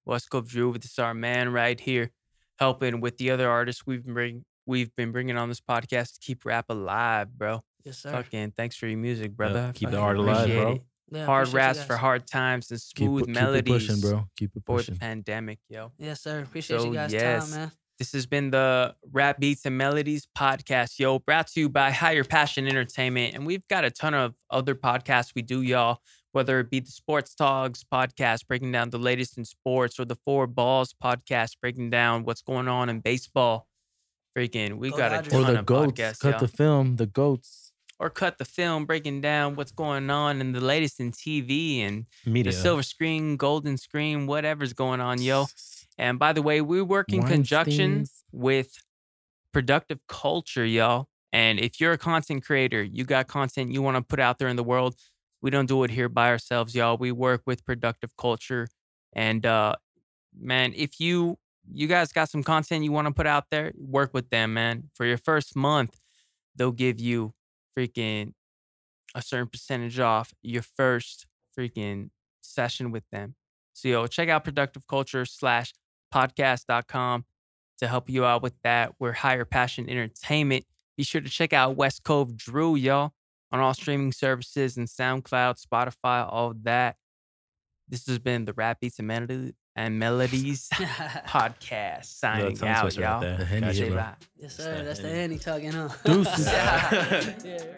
Wescovdru, this is our man right here, helping with the other artists we've been bringing on this podcast to keep rap alive, bro. Yes, sir. Fucking thanks for your music, brother. keep the Fucking art alive, appreciate bro. it. Yeah, Hard appreciate you raps for guys. hard times and smooth Keep it melodies pushing, bro. Keep it for the pushing. pandemic, yo. Yes, sir. Appreciate So, you guys' yes. time, man. This has been the Rap Beats and Melodies podcast, yo. Brought to you by Higher Passion Entertainment. And we've got a ton of other podcasts we do, y'all, whether it be the Sports Talks podcast, breaking down the latest in sports, or the Four Balls podcast, breaking down what's going on in baseball. Freaking, we Go got Dodgers. a Or ton the of goats. podcasts, Cut y'all. the film. The goats. Or cut the film, breaking down what's going on in the latest in TV and Media. the silver screen, golden screen, whatever's going on, yo. And by the way, we work in conjunction Weinstein's. with Productive Culture, y'all. And if you're a content creator, you got content you want to put out there in the world, we don't do it here by ourselves, y'all. We work with Productive Culture. And man, if you guys got some content you want to put out there, work with them, man. For your first month, they'll give you freaking a certain percentage off your first freaking session with them. So, yo, check out productiveculture.com/podcast.com to help you out with that. We're Higher Passion Entertainment. Be sure to check out Wescovdru, y'all, on all streaming services and SoundCloud, Spotify, all of that. This has been the Rap Beats and Melodies podcast. Signing tongue out, twister right y'all. there. The Henny Gotcha, hit, bro. bye. Yes, sir. That's the Henny talking, huh? Deuces. Yeah.